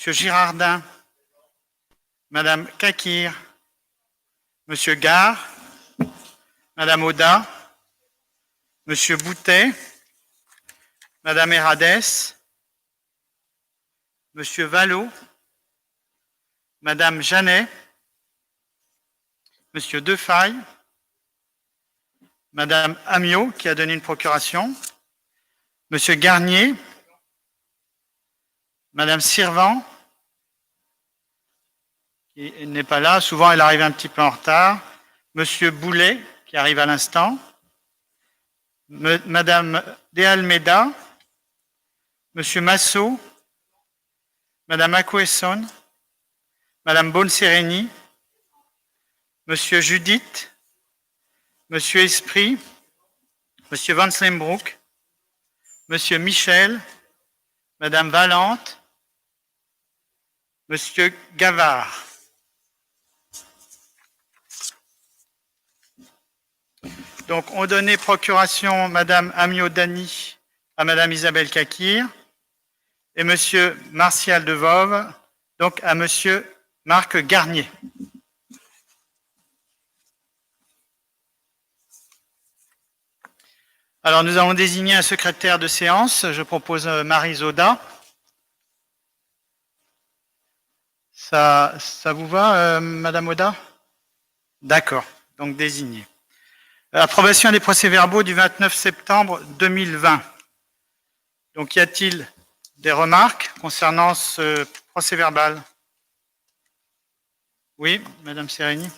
Monsieur Girardin, Madame Kakir, Monsieur Gare, Madame Oda, Monsieur Boutet, Madame Herades, Monsieur Vallot, Madame Janet, Monsieur Defaille, Madame Amiot, qui a donné une procuration, Monsieur Garnier, Madame Sirvan, qui n'est pas là, souvent elle arrive un petit peu en retard, Monsieur Boulet, qui arrive à l'instant, Madame De Almeida, Monsieur Massot, Madame Acquesson, Madame Bonsereni, Monsieur Judith, Monsieur Esprit, Monsieur Van Slenbroek, Monsieur Michel, Madame Valente, Monsieur Gavard. Donc, on donnait procuration Madame Amiot-Dany à Madame Isabelle Kakir et Monsieur Martial de Voves, donc à Monsieur Marc Garnier. Alors, nous allons désigner un secrétaire de séance. Je propose Marie Zoda. Ça vous va, Madame Oda? D'accord, donc désigné. Approbation des procès-verbaux du 29 septembre 2020. Donc, y a-t-il des remarques concernant ce procès-verbal? Oui, Madame Sereni.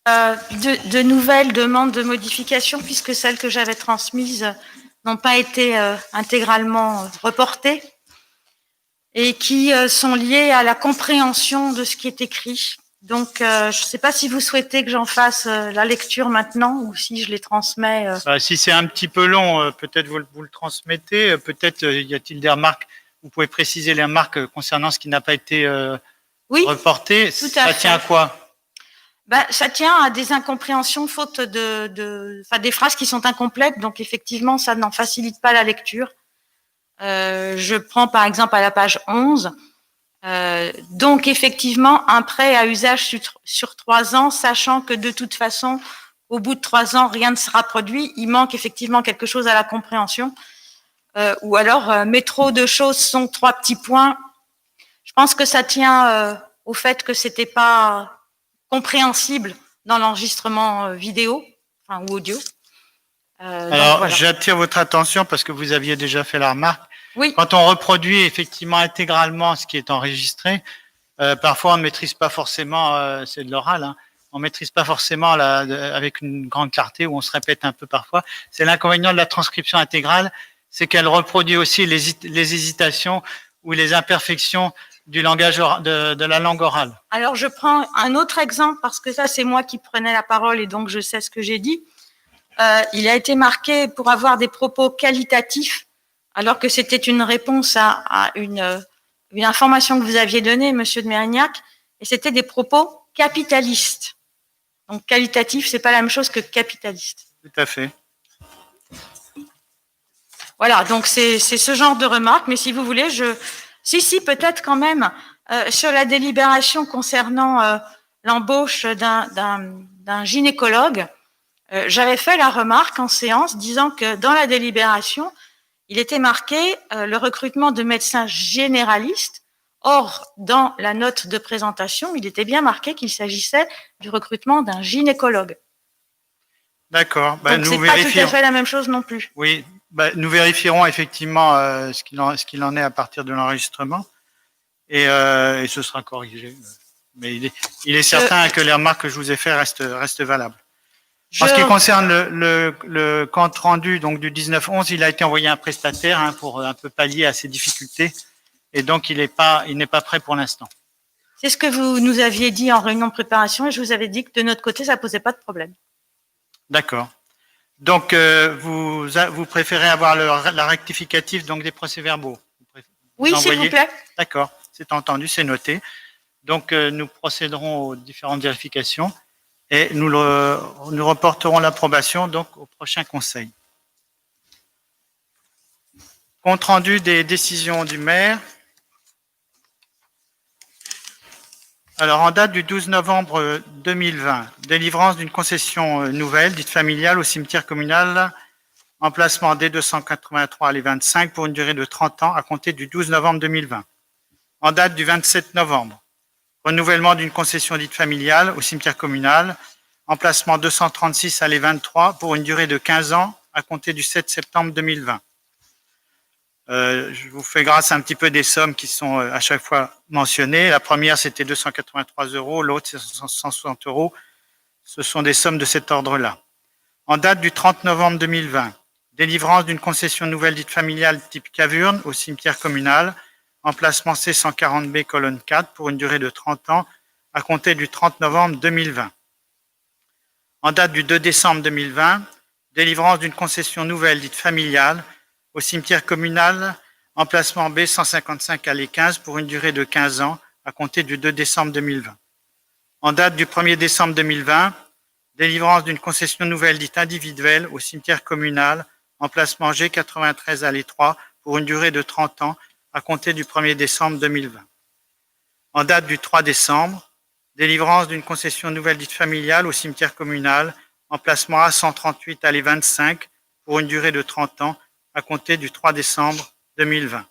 De nouvelles demandes de modification, puisque celles que j'avais transmises n'ont pas été intégralement reportées et qui sont liées à la compréhension de ce qui est écrit. Donc, je ne sais pas si vous souhaitez que j'en fasse la lecture maintenant ou si je les transmets. Si c'est un petit peu long, peut-être vous le transmettez. Peut-être y a-t-il des remarques. Vous pouvez préciser les remarques concernant ce qui n'a pas été reporté. Ça tient à quoi? Ça tient à des incompréhensions faute des phrases qui sont incomplètes. Donc, effectivement, ça n'en facilite pas la lecture. Je prends par exemple à la page 11. Donc, effectivement, un prêt à usage sur 3 ans, sachant que de toute façon, au bout de 3 ans, rien ne sera produit. Il manque effectivement quelque chose à la compréhension. Ou alors, mais trop de choses sont 3 petits points. Je pense que ça tient au fait que c'était pas compréhensible dans l'enregistrement vidéo, ou audio. Alors, voilà. J'attire votre attention parce que vous aviez déjà fait la remarque. Oui. Quand on reproduit effectivement intégralement ce qui est enregistré, parfois on ne maîtrise pas forcément, c'est de l'oral, hein, on ne maîtrise pas forcément avec une grande clarté ou on se répète un peu parfois. C'est l'inconvénient de la transcription intégrale, c'est qu'elle reproduit aussi les hésitations ou les imperfections du langage de la langue orale. Alors, je prends un autre exemple parce que ça, c'est moi qui prenais la parole et donc je sais ce que j'ai dit. Il a été marqué pour avoir des propos qualitatifs alors que c'était une réponse à une information que vous aviez donnée, Monsieur de Mérignac, et c'était des propos capitalistes. Donc, qualitatif, c'est pas la même chose que capitaliste. Tout à fait. Voilà, donc c'est ce genre de remarques, mais si vous voulez, Si, peut-être quand même, sur la délibération concernant l'embauche d'un gynécologue, j'avais fait la remarque en séance disant que dans la délibération, il était marqué le recrutement de médecins généralistes. Or, dans la note de présentation, il était bien marqué qu'il s'agissait du recrutement d'un gynécologue. D'accord. Donc, c'est pas tout à fait la même chose non plus. Oui. Nous vérifierons effectivement ce qu'il en est à partir de l'enregistrement et ce sera corrigé. Mais il est certain que les remarques que je vous ai faites restent valables. En ce qui concerne le compte rendu donc, du 19-11, il a été envoyé à un prestataire pour un peu pallier à ces difficultés et donc il n'est pas prêt pour l'instant. C'est ce que vous nous aviez dit en réunion de préparation et je vous avais dit que de notre côté, ça ne posait pas de problème. D'accord. Donc, vous préférez avoir la rectificative donc, des procès-verbaux? Oui, s'il vous plaît. D'accord, c'est entendu, c'est noté. Donc, nous procéderons aux différentes vérifications et nous reporterons l'approbation donc au prochain conseil. Compte rendu des décisions du maire. Alors, en date du 12 novembre 2020, délivrance d'une concession nouvelle, dite familiale, au cimetière communal, emplacement D283 allée 25 pour une durée de 30 ans à compter du 12 novembre 2020. En date du 27 novembre, renouvellement d'une concession dite familiale au cimetière communal, emplacement 236 allée 23 pour une durée de 15 ans à compter du 7 septembre 2020. Je vous fais grâce un petit peu des sommes qui sont à chaque fois mentionnées. La première, c'était 283 €, l'autre, c'est 160 €. Ce sont des sommes de cet ordre-là. En date du 30 novembre 2020, délivrance d'une concession nouvelle dite familiale type cavurne au cimetière communal, emplacement C140B colonne 4 pour une durée de 30 ans à compter du 30 novembre 2020. En date du 2 décembre 2020, délivrance d'une concession nouvelle dite familiale au cimetière communal, emplacement B155 allée 15 pour une durée de 15 ans à compter du 2 décembre 2020. En date du 1er décembre 2020, délivrance d'une concession nouvelle dite individuelle au cimetière communal, emplacement G93 allée 3 pour une durée de 30 ans à compter du 1er décembre 2020. En date du 3 décembre, délivrance d'une concession nouvelle dite familiale au cimetière communal, emplacement A138 allée 25 pour une durée de 30 ans à compter du 3 décembre 2020.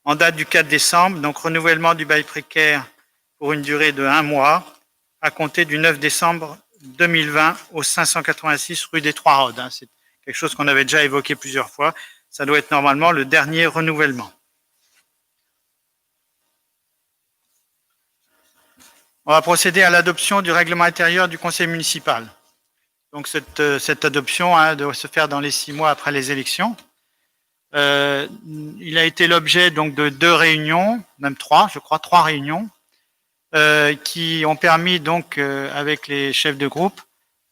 En date du 4 décembre, donc renouvellement du bail précaire pour une durée de 1 mois à compter du 9 décembre 2020 au 586 rue des Trois Rodes. C'est quelque chose qu'on avait déjà évoqué plusieurs fois. Ça doit être normalement le dernier renouvellement. On va procéder à l'adoption du règlement intérieur du conseil municipal. Donc cette adoption doit se faire dans les 6 mois après les élections. Il a été l'objet donc de 2 réunions, même 3, je crois, 3 réunions, qui ont permis donc avec les chefs de groupe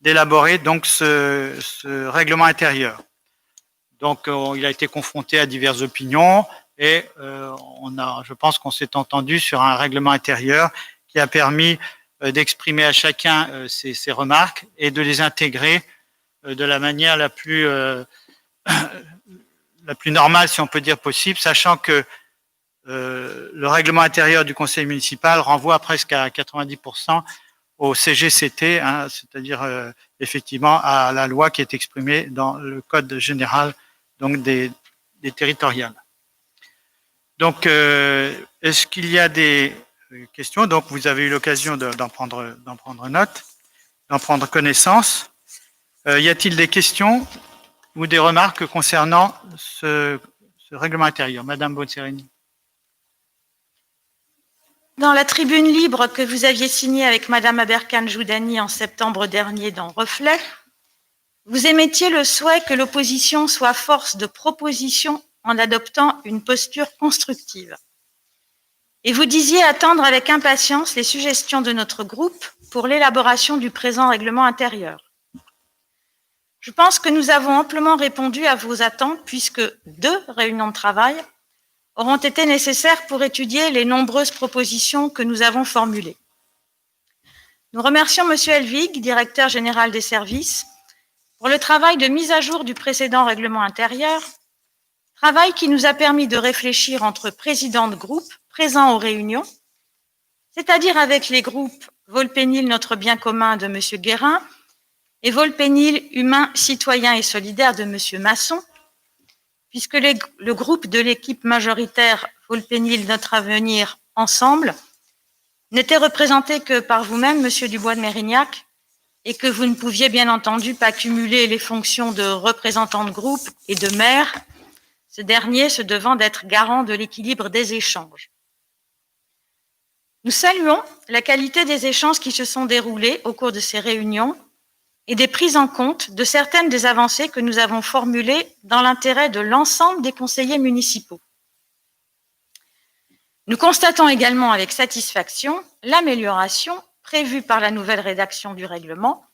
d'élaborer donc ce règlement intérieur. Donc il a été confronté à diverses opinions et je pense qu'on s'est entendu sur un règlement intérieur qui a permis d'exprimer à chacun ses remarques et de les intégrer de la manière la plus normale, si on peut dire possible, sachant que le règlement intérieur du conseil municipal renvoie presque à 90% au CGCT, c'est-à-dire effectivement à la loi qui est exprimée dans le code général donc des territoriales. Donc, est-ce qu'il y a des questions? Donc, vous avez eu l'occasion d'en prendre note, d'en prendre connaissance. Y a-t-il des questions ou des remarques concernant ce règlement intérieur? Madame Bonserini. Dans la tribune libre que vous aviez signée avec Madame Aberkan Joudani en septembre dernier dans Reflet, vous émettiez le souhait que l'opposition soit force de proposition en adoptant une posture constructive. Et vous disiez attendre avec impatience les suggestions de notre groupe pour l'élaboration du présent règlement intérieur. Je pense que nous avons amplement répondu à vos attentes puisque 2 réunions de travail auront été nécessaires pour étudier les nombreuses propositions que nous avons formulées. Nous remercions M. Helvig, directeur général des services, pour le travail de mise à jour du précédent règlement intérieur, travail qui nous a permis de réfléchir entre présidents de groupe présents aux réunions, c'est-à-dire avec les groupes Volpénil, notre bien commun de M. Guérin, et Volpénil, humain, citoyen et solidaire de M. Masson, puisque le groupe de l'équipe majoritaire Volpénil, notre avenir, ensemble, n'était représenté que par vous-même, M. Dubois de Mérignac, et que vous ne pouviez bien entendu pas cumuler les fonctions de représentant de groupe et de maire, ce dernier se devant d'être garant de l'équilibre des échanges. Nous saluons la qualité des échanges qui se sont déroulés au cours de ces réunions et des prises en compte de certaines des avancées que nous avons formulées dans l'intérêt de l'ensemble des conseillers municipaux. Nous constatons également avec satisfaction l'amélioration prévue par la nouvelle rédaction du règlement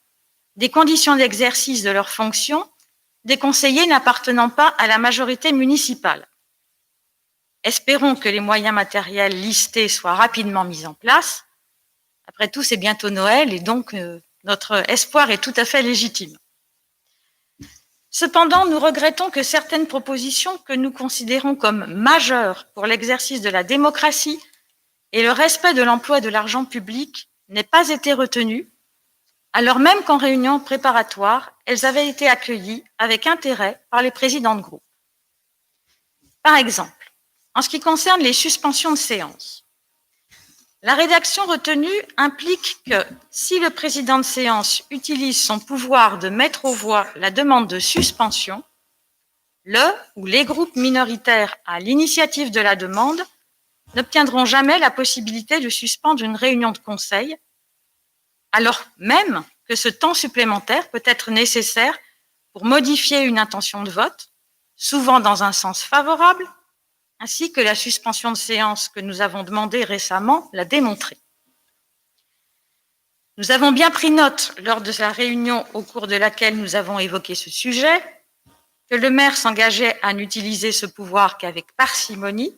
des conditions d'exercice de leurs fonctions des conseillers n'appartenant pas à la majorité municipale. Espérons que les moyens matériels listés soient rapidement mis en place. Après tout, c'est bientôt Noël et donc notre espoir est tout à fait légitime. Cependant, nous regrettons que certaines propositions que nous considérons comme majeures pour l'exercice de la démocratie et le respect de l'emploi de l'argent public n'ait pas été retenu, alors même qu'en réunion préparatoire, elles avaient été accueillies avec intérêt par les présidents de groupe. Par exemple, en ce qui concerne les suspensions de séance, la rédaction retenue implique que si le président de séance utilise son pouvoir de mettre aux voix la demande de suspension, le ou les groupes minoritaires à l'initiative de la demande n'obtiendront jamais la possibilité de suspendre une réunion de conseil, alors même que ce temps supplémentaire peut être nécessaire pour modifier une intention de vote, souvent dans un sens favorable, ainsi que la suspension de séance que nous avons demandée récemment l'a démontré. Nous avons bien pris note, lors de la réunion au cours de laquelle nous avons évoqué ce sujet, que le maire s'engageait à n'utiliser ce pouvoir qu'avec parcimonie,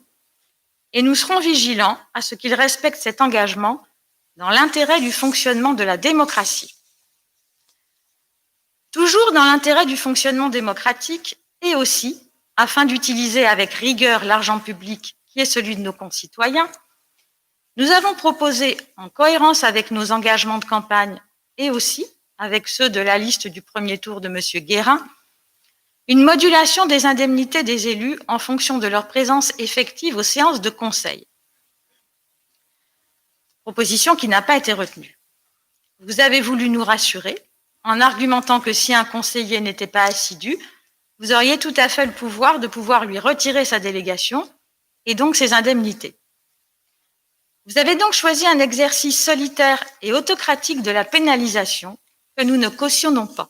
et nous serons vigilants à ce qu'il respecte cet engagement dans l'intérêt du fonctionnement de la démocratie. Toujours dans l'intérêt du fonctionnement démocratique et aussi afin d'utiliser avec rigueur l'argent public qui est celui de nos concitoyens, nous avons proposé, en cohérence avec nos engagements de campagne et aussi avec ceux de la liste du premier tour de M. Guérin, une modulation des indemnités des élus en fonction de leur présence effective aux séances de conseil. Proposition qui n'a pas été retenue. Vous avez voulu nous rassurer en argumentant que si un conseiller n'était pas assidu, vous auriez tout à fait le pouvoir de pouvoir lui retirer sa délégation et donc ses indemnités. Vous avez donc choisi un exercice solitaire et autocratique de la pénalisation que nous ne cautionnons pas.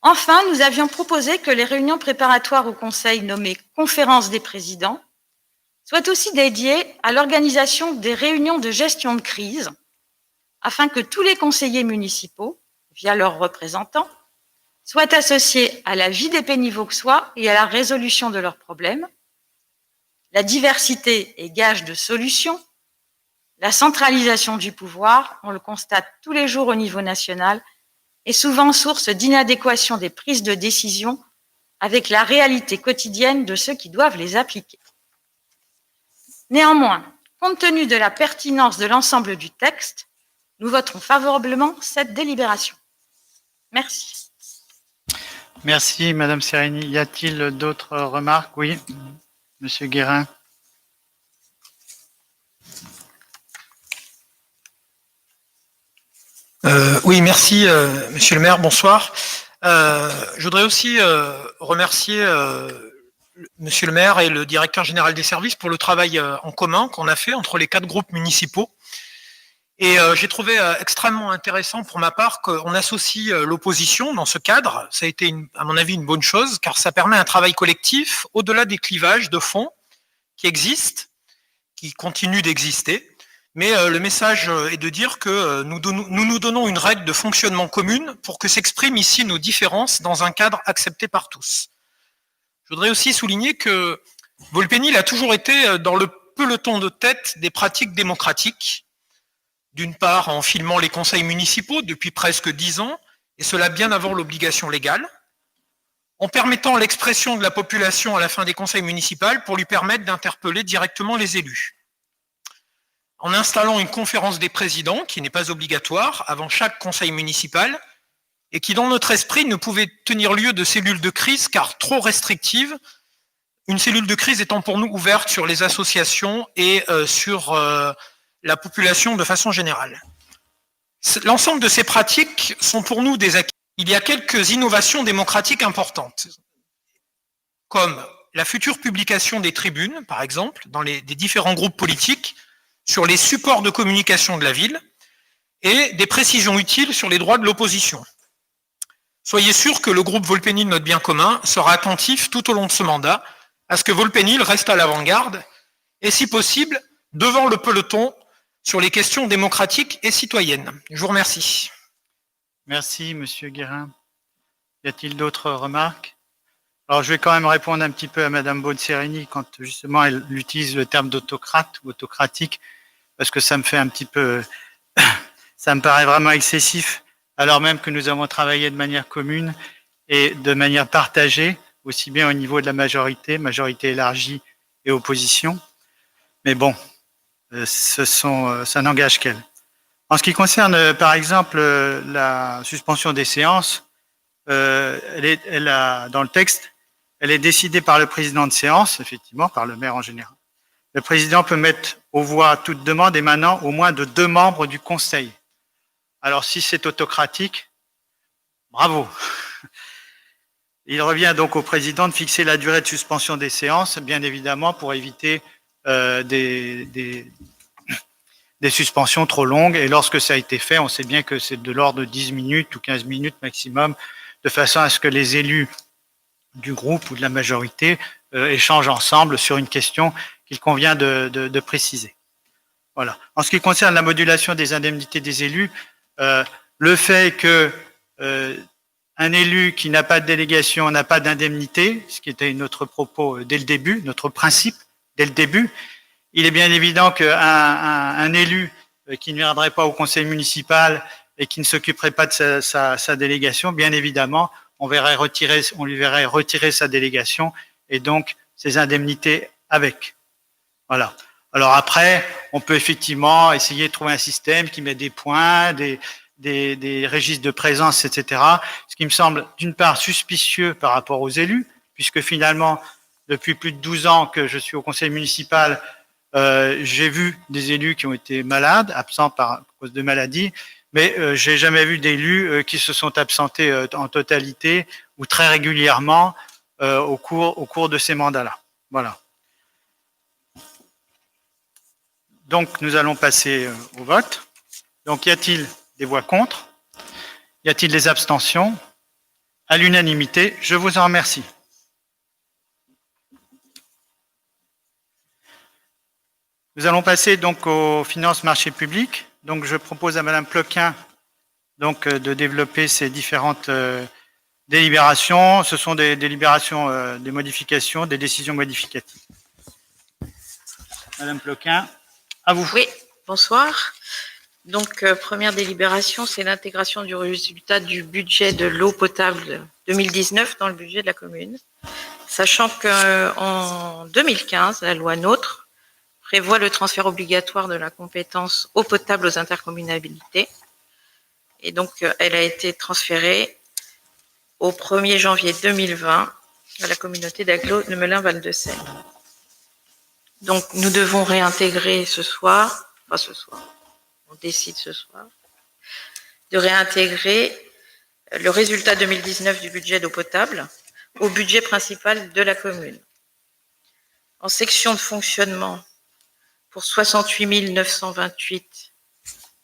Enfin, nous avions proposé que les réunions préparatoires au Conseil nommées conférences des présidents soient aussi dédiées à l'organisation des réunions de gestion de crise, afin que tous les conseillers municipaux, via leurs représentants, soient associés à la vie des pays vauxois et à la résolution de leurs problèmes. La diversité est gage de solutions. La centralisation du pouvoir, on le constate tous les jours au niveau national, est souvent source d'inadéquation des prises de décision avec la réalité quotidienne de ceux qui doivent les appliquer. Néanmoins, compte tenu de la pertinence de l'ensemble du texte, nous voterons favorablement cette délibération. Merci. Merci, Madame Sereni. Y a-t-il d'autres remarques? Oui, Monsieur Guérin. Oui, merci, Monsieur le maire, bonsoir. Je voudrais aussi remercier Monsieur le maire et le directeur général des services pour le travail en commun qu'on a fait entre les 4 groupes municipaux. Et j'ai trouvé extrêmement intéressant pour ma part qu'on associe l'opposition dans ce cadre. Ça a été, à mon avis, une bonne chose, car ça permet un travail collectif au-delà des clivages de fond qui existent, qui continuent d'exister. Mais le message est de dire que nous nous donnons une règle de fonctionnement commune pour que s'expriment ici nos différences dans un cadre accepté par tous. Je voudrais aussi souligner que Volpénil a toujours été dans le peloton de tête des pratiques démocratiques, d'une part en filmant les conseils municipaux depuis presque 10 ans, et cela bien avant l'obligation légale, en permettant l'expression de la population à la fin des conseils municipaux pour lui permettre d'interpeller directement les élus, en installant une conférence des présidents qui n'est pas obligatoire avant chaque conseil municipal et qui, dans notre esprit, ne pouvait tenir lieu de cellule de crise car trop restrictive, une cellule de crise étant pour nous ouverte sur les associations et sur la population de façon générale. L'ensemble de ces pratiques sont pour nous des acquis. Il y a quelques innovations démocratiques importantes, comme la future publication des tribunes, par exemple, dans des différents groupes politiques, sur les supports de communication de la ville et des précisions utiles sur les droits de l'opposition. Soyez sûr que le groupe Volpénil Notre Bien Commun sera attentif tout au long de ce mandat à ce que Volpénil reste à l'avant-garde et, si possible, devant le peloton sur les questions démocratiques et citoyennes. Je vous remercie. Merci, Monsieur Guérin. Y a-t-il d'autres remarques? Alors, je vais quand même répondre un petit peu à Madame Bonne-Sérény quand justement elle utilise le terme d'autocrate ou autocratique, parce que ça me fait un petit peu, ça me paraît vraiment excessif, alors même que nous avons travaillé de manière commune et de manière partagée, aussi bien au niveau de la majorité élargie et opposition. Mais bon, ça n'engage qu'elle. En ce qui concerne, par exemple, la suspension des séances, dans le texte, elle est décidée par le président de séance, effectivement, par le maire en général. Le président peut mettre aux voix toute demande émanant au moins de 2 membres du conseil. Alors, si c'est autocratique, bravo. Il revient donc au président de fixer la durée de suspension des séances, bien évidemment, pour éviter des suspensions trop longues. Et lorsque ça a été fait, on sait bien que c'est de l'ordre de 10 minutes ou 15 minutes maximum, de façon à ce que les élus du groupe ou de la majorité échangent ensemble sur une question qu'il convient de préciser. Voilà. En ce qui concerne la modulation des indemnités des élus, le fait que un élu qui n'a pas de délégation n'a pas d'indemnité, ce qui était notre propos dès le début, notre principe dès le début, il est bien évident qu'un élu qui ne viendrait pas au conseil municipal et qui ne s'occuperait pas de sa délégation, bien évidemment, on lui verrait retirer sa délégation et donc ses indemnités avec. Voilà. Alors après, on peut effectivement essayer de trouver un système qui met des points, des registres de présence, etc. Ce qui me semble d'une part suspicieux par rapport aux élus, puisque finalement, depuis plus de 12 ans que je suis au conseil municipal, j'ai vu des élus qui ont été malades, absents à cause de maladie, mais j'ai jamais vu d'élus qui se sont absentés en totalité ou très régulièrement au cours de ces mandats-là. Voilà. Donc, nous allons passer au vote. Donc, y a-t-il des voix contre? Y a-t-il des abstentions? À l'unanimité, je vous en remercie. Nous allons passer donc aux finances marchés publics. Donc, je propose à Madame Ploquin donc, de développer ces différentes délibérations. Ce sont des délibérations, des modifications, des décisions modificatives. Madame Ploquin, à vous. Oui, bonsoir. Donc, première délibération, c'est l'intégration du résultat du budget de l'eau potable 2019 dans le budget de la commune. Sachant qu'en 2015, la loi NOTRe prévoit le transfert obligatoire de la compétence eau potable aux intercommunalités. Et donc, elle a été transférée au 1er janvier 2020 à la communauté d'agglo de Melun-Val-de-Seine. Donc, nous devons réintégrer on décide ce soir, de réintégrer le résultat 2019 du budget d'eau potable au budget principal de la commune. En section de fonctionnement, pour 68 928,41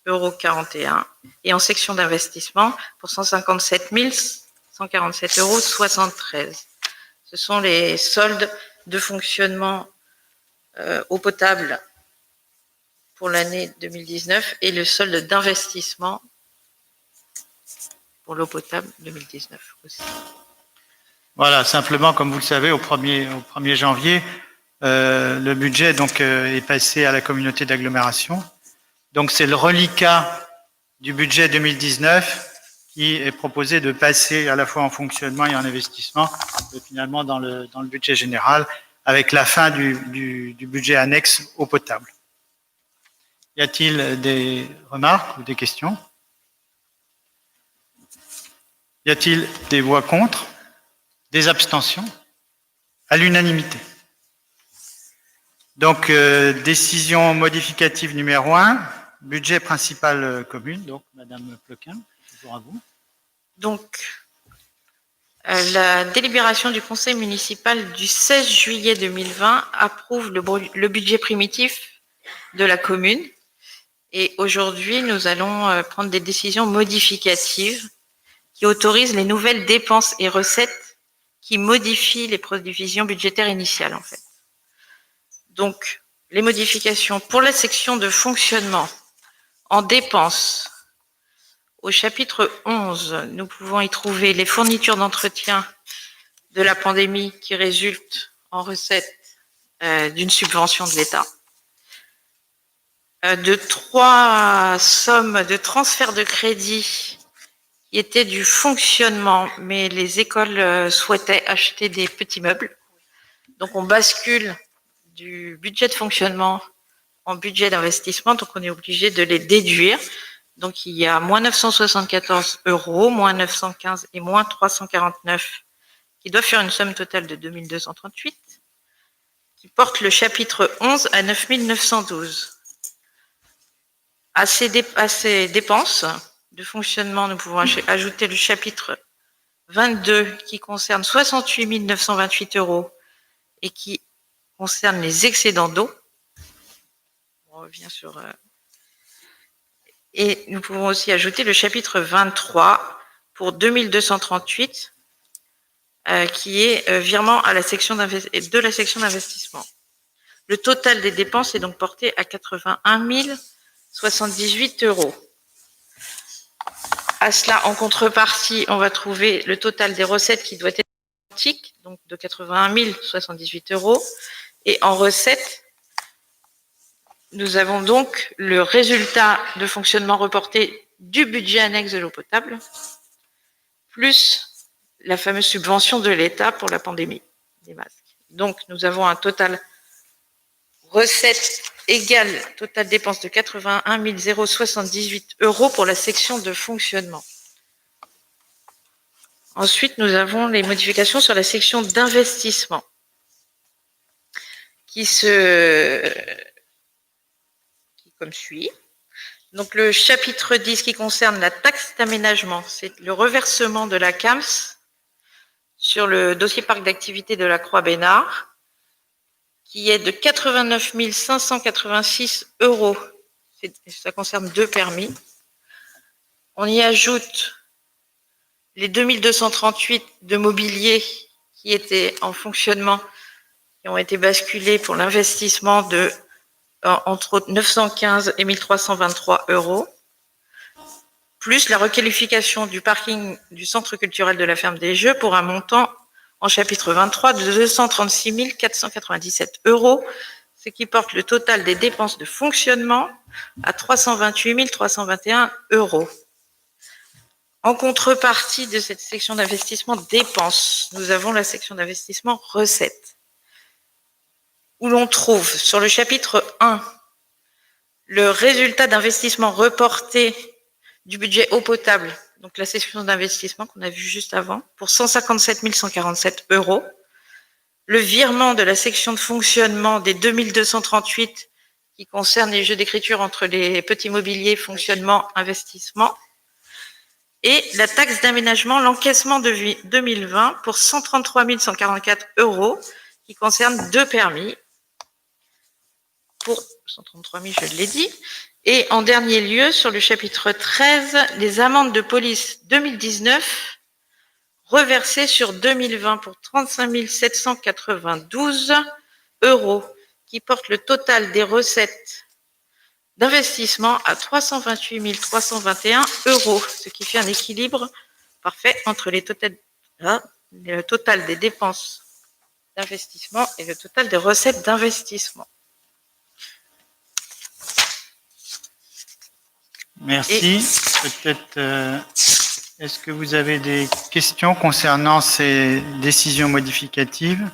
€ et en section d'investissement pour 157 147,73 €. Ce sont les soldes de fonctionnement eau potable pour l'année 2019 et le solde d'investissement pour l'eau potable 2019 aussi. Voilà, simplement, comme vous le savez, au 1er janvier, le budget donc, est passé à la communauté d'agglomération. Donc, c'est le reliquat du budget 2019 qui est proposé de passer à la fois en fonctionnement et en investissement, et finalement dans le budget général, avec la fin du budget annexe eau potable. Y a-t-il des remarques ou des questions? Y a-t-il des voix contre? Des abstentions? À l'unanimité. Donc, décision modificative numéro 1, budget principal commune, donc Madame Ploquin, toujours à vous. Donc, la délibération du conseil municipal du 16 juillet 2020 approuve le budget primitif de la commune. Et aujourd'hui, nous allons prendre des décisions modificatives qui autorisent les nouvelles dépenses et recettes qui modifient les prévisions budgétaires initiales, en fait. Donc, les modifications pour la section de fonctionnement en dépenses, au chapitre 11, nous pouvons y trouver les fournitures d'entretien de la pandémie qui résultent en recettes d'une subvention de l'État. De 3 sommes de transfert de crédit qui étaient du fonctionnement, mais les écoles souhaitaient acheter des petits meubles. Donc, on bascule du budget de fonctionnement en budget d'investissement, donc on est obligé de les déduire. Donc, il y a moins 974 euros, moins 915 et moins 349 qui doivent faire une somme totale de 2238, qui porte le chapitre 11 à 9912. À ces dépenses de fonctionnement, nous pouvons ajouter le chapitre 22 qui concerne 68 928 euros et qui concerne les excédents d'eau. On revient sur... Et nous pouvons aussi ajouter le chapitre 23 pour 2238 qui est virement à la section de la section d'investissement. Le total des dépenses est donc porté à 81 078 euros. À cela, en contrepartie, on va trouver le total des recettes qui doit être identique, donc de 81 078 euros. Et en recettes, nous avons donc le résultat de fonctionnement reporté du budget annexe de l'eau potable, plus la fameuse subvention de l'État pour la pandémie des masques. Donc, nous avons un total recette égale total dépense de 81 078 euros pour la section de fonctionnement. Ensuite, nous avons les modifications sur la section d'investissement qui comme suit. Donc, le chapitre 10 qui concerne la taxe d'aménagement, c'est le reversement de la CAMS sur le dossier parc d'activité de la Croix-Bénard, qui est de 89 586 euros. Ça concerne 2 permis. On y ajoute les 2238 de mobilier qui étaient en fonctionnement, qui ont été basculés pour l'investissement de entre autres 915 et 1323 euros, plus la requalification du parking du centre culturel de la Ferme des Jeux pour un montant en chapitre 23 de 236 497 euros, ce qui porte le total des dépenses de fonctionnement à 328 321 euros. En contrepartie de cette section d'investissement dépenses, nous avons la section d'investissement recettes, où l'on trouve sur le chapitre 1 le résultat d'investissement reporté du budget eau potable, donc la section d'investissement qu'on a vu juste avant, pour 157 147 euros. Le virement de la section de fonctionnement des 2238 qui concerne les jeux d'écriture entre les petits mobiliers, fonctionnement, investissement. Et la taxe d'aménagement, l'encaissement de 2020 pour 133 144 euros qui concerne 2 permis. Pour 133 000, je l'ai dit. Et en dernier lieu, sur le chapitre 13, les amendes de police 2019 reversées sur 2020 pour 35 792 euros, qui portent le total des recettes d'investissement à 328 321 euros, ce qui fait un équilibre parfait entre le total des dépenses d'investissement et le total des recettes d'investissement. Merci. Peut-être, est-ce que vous avez des questions concernant ces décisions modificatives?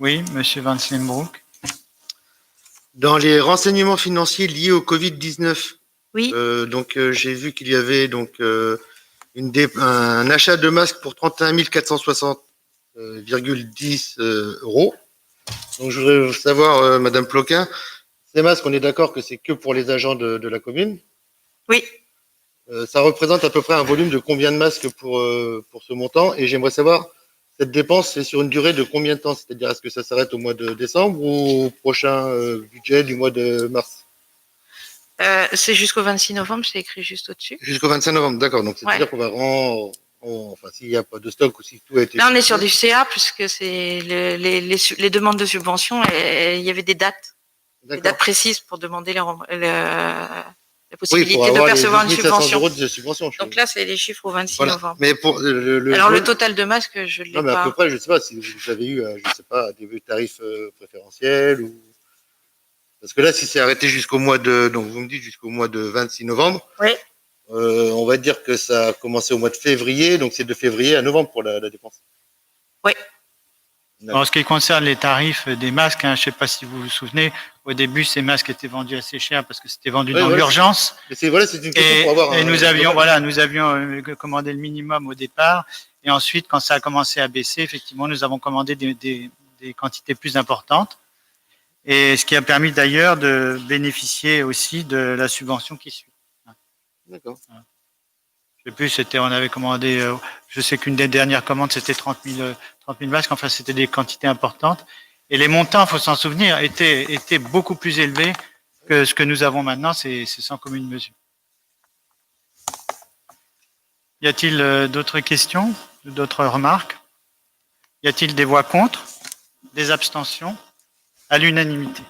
Oui, Monsieur Van Slenbroek. Dans les renseignements financiers liés au Covid-19, Oui. J'ai vu qu'il y avait un achat de masques pour 31 460,10 euros. Donc je voudrais savoir, Madame Ploquin, ces masques, on est d'accord que c'est que pour les agents de la commune? Oui. Ça représente à peu près un volume de combien de masques pour ce montant? Et j'aimerais savoir, cette dépense, c'est sur une durée de combien de temps? C'est-à-dire, est-ce que ça s'arrête au mois de décembre ou au prochain budget du mois de mars? C'est jusqu'au 26 novembre, c'est écrit juste au-dessus. Jusqu'au 25 novembre, d'accord. Donc, c'est-à-dire qu'on va enfin, s'il n'y a pas de stock ou si tout a été... Là, on est sur du CA, puisque c'est les demandes de subvention, et il y avait des dates précises pour demander la possibilité de percevoir une subvention. Euros de subvention. Donc là, c'est les chiffres au 26 novembre. Mais pour le total de masques, je ne l'ai pas. Non, mais à peu près, je ne sais pas si vous avez eu, des tarifs préférentiels ou... Parce que là, si c'est arrêté jusqu'au mois de... Donc, vous me dites jusqu'au mois de 26 novembre. Oui. On va dire que ça a commencé au mois de février, donc c'est de février à novembre pour la dépense. Oui. En ce qui concerne les tarifs des masques, hein, je ne sais pas si vous vous souvenez, au début, ces masques étaient vendus assez cher parce que c'était vendu dans voilà, l'urgence. C'est une question pour avoir. Et nous avions commandé le minimum au départ. Et ensuite, quand ça a commencé à baisser, effectivement, nous avons commandé des quantités plus importantes. Et ce qui a permis d'ailleurs de bénéficier aussi de la subvention qui suit. D'accord. Je sais plus, on avait commandé, je sais qu'une des dernières commandes, c'était 30 000 masques. Enfin, c'était des quantités importantes. Et les montants, il faut s'en souvenir, étaient beaucoup plus élevés que ce que nous avons maintenant. C'est sans commune mesure. Y a-t-il d'autres questions, d'autres remarques? Y a-t-il des voix contre, des abstentions? À l'unanimité.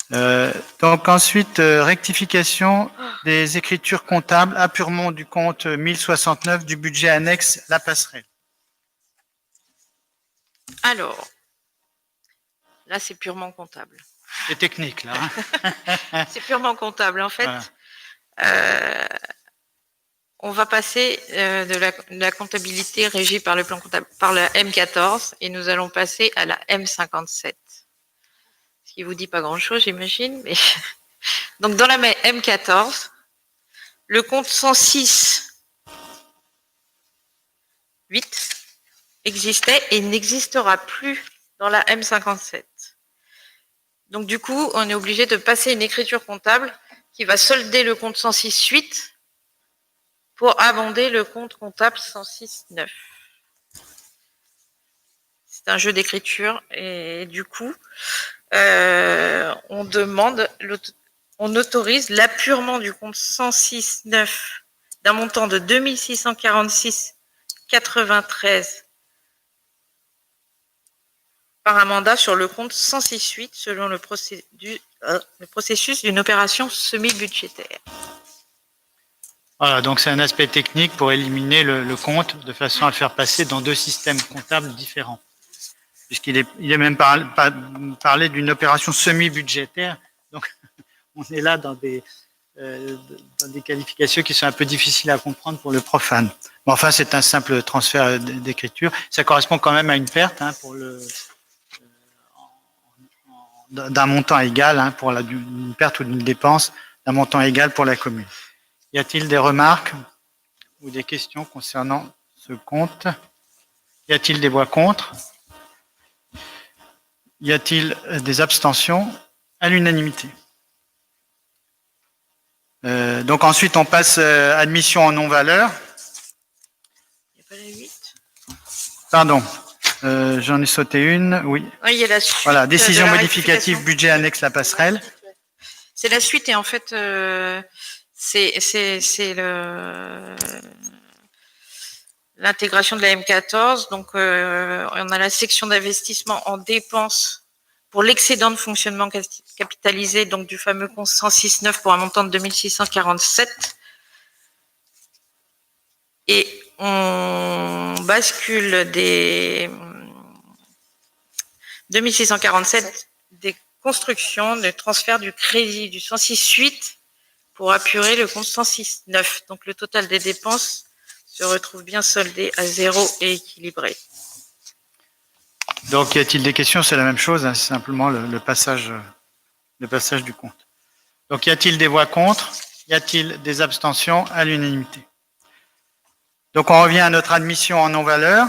Donc ensuite, rectification des écritures comptables, apurement du compte 1069 du budget annexe La Passerelle. Alors, là, c'est purement comptable. C'est technique, là. Hein. C'est purement comptable. En fait, Voilà. on va passer de la comptabilité régie par le plan comptable, par la M14, et nous allons passer à la M57. Ce qui vous dit pas grand-chose, j'imagine. Mais donc, dans la M14, le compte 106,8 existait et n'existera plus dans la M57. Donc, du coup, on est obligé de passer une écriture comptable qui va solder le compte 106,8 pour abonder le compte comptable 106,9. C'est un jeu d'écriture et du coup, on autorise l'appurement du compte 106,9 d'un montant de 2646,93 par un mandat sur le compte 106,8 selon le processus d'une opération semi-budgétaire. Voilà, donc c'est un aspect technique pour éliminer le compte de façon à le faire passer dans deux systèmes comptables différents. Puisqu'il est même parlé d'une opération semi-budgétaire. Donc, on est là dans des qualifications qui sont un peu difficiles à comprendre pour le profane. Mais enfin, c'est un simple transfert d'écriture. Ça correspond quand même à une perte d'un montant égal, pour une perte ou d'une dépense d'un montant égal pour la commune. Y a-t-il des remarques ou des questions concernant ce compte? Y a-t-il des voix contre? Y a-t-il des abstentions? À l'unanimité. Donc ensuite, on passe admission en non-valeur. Il n'y a pas la 8. Pardon, j'en ai sauté une, oui. Oui, il y a la suite. Voilà, décision de la modificative, rectification. budget annexe La Passerelle. C'est la suite et en fait, c'est l'intégration de la M14. Donc, on a la section d'investissement en dépenses pour l'excédent de fonctionnement capitalisé, donc du fameux compte 106,9 pour un montant de 2647. Et on bascule des 2647 des constructions, de transfert du crédit du 106,8 pour apurer le compte 106,9. Donc, le total des dépenses se retrouve bien soldé à zéro et équilibré. Donc, y a-t-il des questions? C'est la même chose, c'est simplement le passage du compte. Donc, y a-t-il des voix contre? Y a-t-il des abstentions? À l'unanimité. Donc, on revient à notre admission en non-valeur.